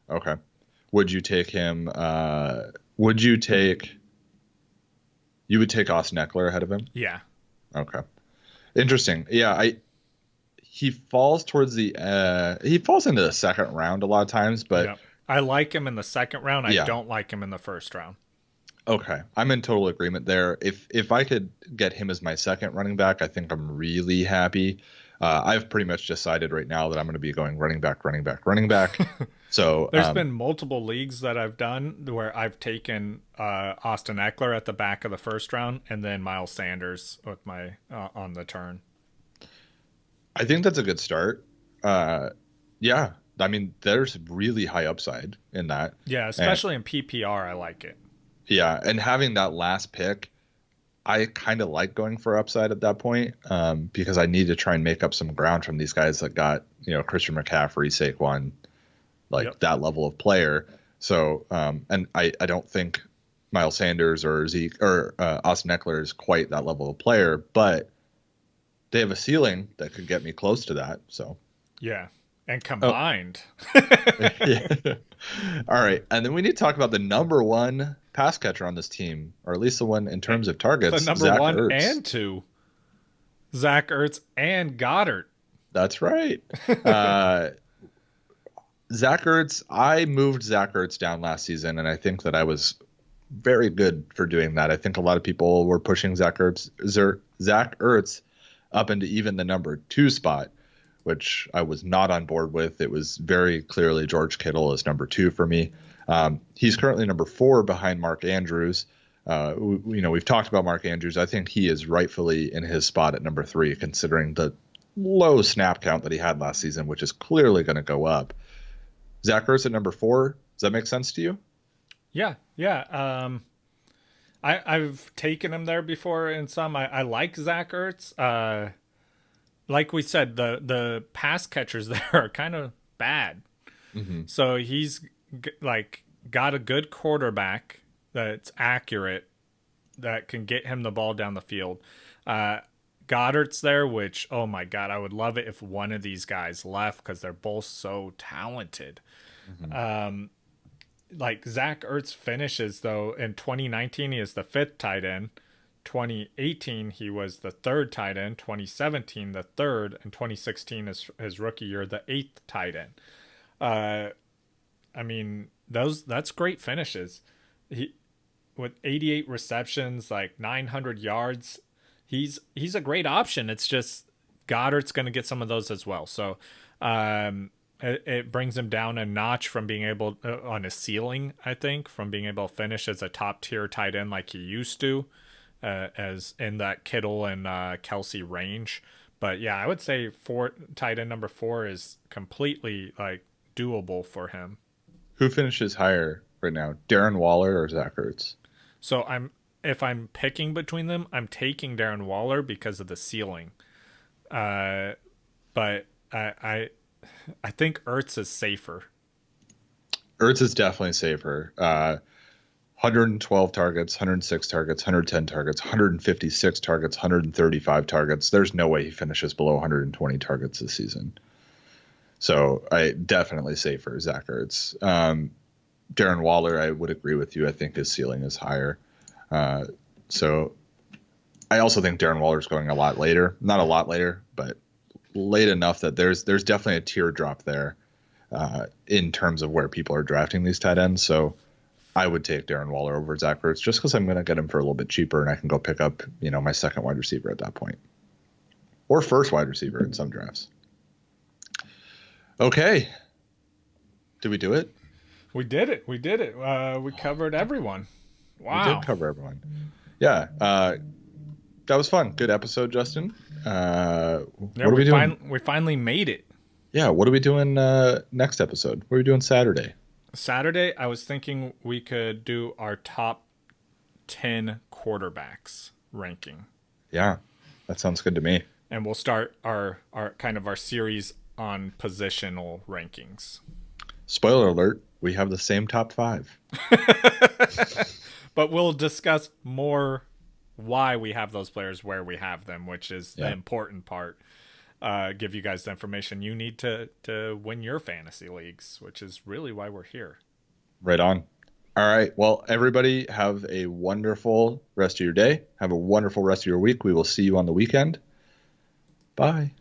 Okay. Would you take him? You would take Austin Eckler ahead of him? Yeah. Okay. Interesting. Yeah. He falls towards he falls into the second round a lot of times, but I like him in the second round. I don't like him in the first round. Okay. I'm in total agreement there. If I could get him as my second running back, I think I'm really happy. I've pretty much decided right now that I'm going to be going running back. So there's been multiple leagues that I've done where I've taken Austin Eckler at the back of the first round and then Miles Sanders with my on the turn. I think that's a good start. Yeah. I mean, there's really high upside in that. Yeah, especially in PPR, I like it. Yeah, and having that last pick, I kind of like going for upside at that point because I need to try and make up some ground from these guys that got, Christian McCaffrey, Saquon, that level of player. So, and I don't think Miles Sanders or Zeke or Austin Eckler is quite that level of player, but they have a ceiling that could get me close to that. So, yeah. And combined. Yeah. All right. And then we need to talk about the number 1 pass catcher on this team, or at least the one in terms of targets. The number Zach 1 Ertz. and 2. Zach Ertz and Goddard. That's right. Zach Ertz, I moved Zach Ertz down last season, and I think that I was very good for doing that. I think a lot of people were pushing Zach Ertz up into even the number 2 spot, which I was not on board with. It was very clearly George Kittle as number 2 for me. He's currently number 4 behind Mark Andrews. We've talked about Mark Andrews. I think he is rightfully in his spot at number 3, considering the low snap count that he had last season, which is clearly going to go up. Zach Ertz at number 4. Does that make sense to you? Yeah. I've taken him there before in some. I like Zach Ertz. Like we said, the pass catchers there are kind of bad. Mm-hmm. So he's got a good quarterback that's accurate, that can get him the ball down the field. Goddard's there, which, oh my God, I would love it if one of these guys left, because they're both so talented. Mm-hmm. Zach Ertz finishes, though, in 2019, he is the 5th tight end. 2018, he was the 3rd tight end. 2017, the 3rd. And 2016 is his rookie year, the 8th tight end. That's great finishes. He, with 88 receptions, 900 yards, he's a great option. It's just Goddard's going to get some of those as well. So, it brings him down a notch from being able on his ceiling, I think, from being able to finish as a top tier tight end like he used to, as in that Kittle and Kelsey range. But yeah, I would say tight end number 4 is completely doable for him. Who finishes higher right now, Darren Waller or Zach Ertz? So if I'm picking between them, I'm taking Darren Waller because of the ceiling. But I think Ertz is safer. Ertz is definitely safer. 112 targets, 106 targets, 110 targets, 156 targets, 135 targets. There's no way he finishes below 120 targets this season. So I definitely safer Zach Ertz. Darren Waller, I would agree with you. I think his ceiling is higher. So I also think Darren Waller is going a lot later. Not a lot later, but late enough that there's definitely a teardrop there in terms of where people are drafting these tight ends. So I would take Darren Waller over Zach Ertz just because I'm going to get him for a little bit cheaper, and I can go pick up, my second wide receiver at that point, or first wide receiver in some drafts. Okay. Did we do it? We did it. We covered everyone. Wow. We did cover everyone. Yeah. That was fun. Good episode, Justin. What are we doing? We finally made it. Yeah. What are we doing next episode? What are we doing Saturday? Saturday, I was thinking we could do our top 10 quarterbacks ranking. Yeah. That sounds good to me. And we'll start our series on positional rankings. Spoiler alert, we have the same top 5. But we'll discuss more why we have those players where we have them, which is the important part. Give you guys the information you need to win your fantasy leagues, which is really why we're here. Right on. All right. Well, everybody have a wonderful rest of your day. Have a wonderful rest of your week. We will see you on the weekend. Bye.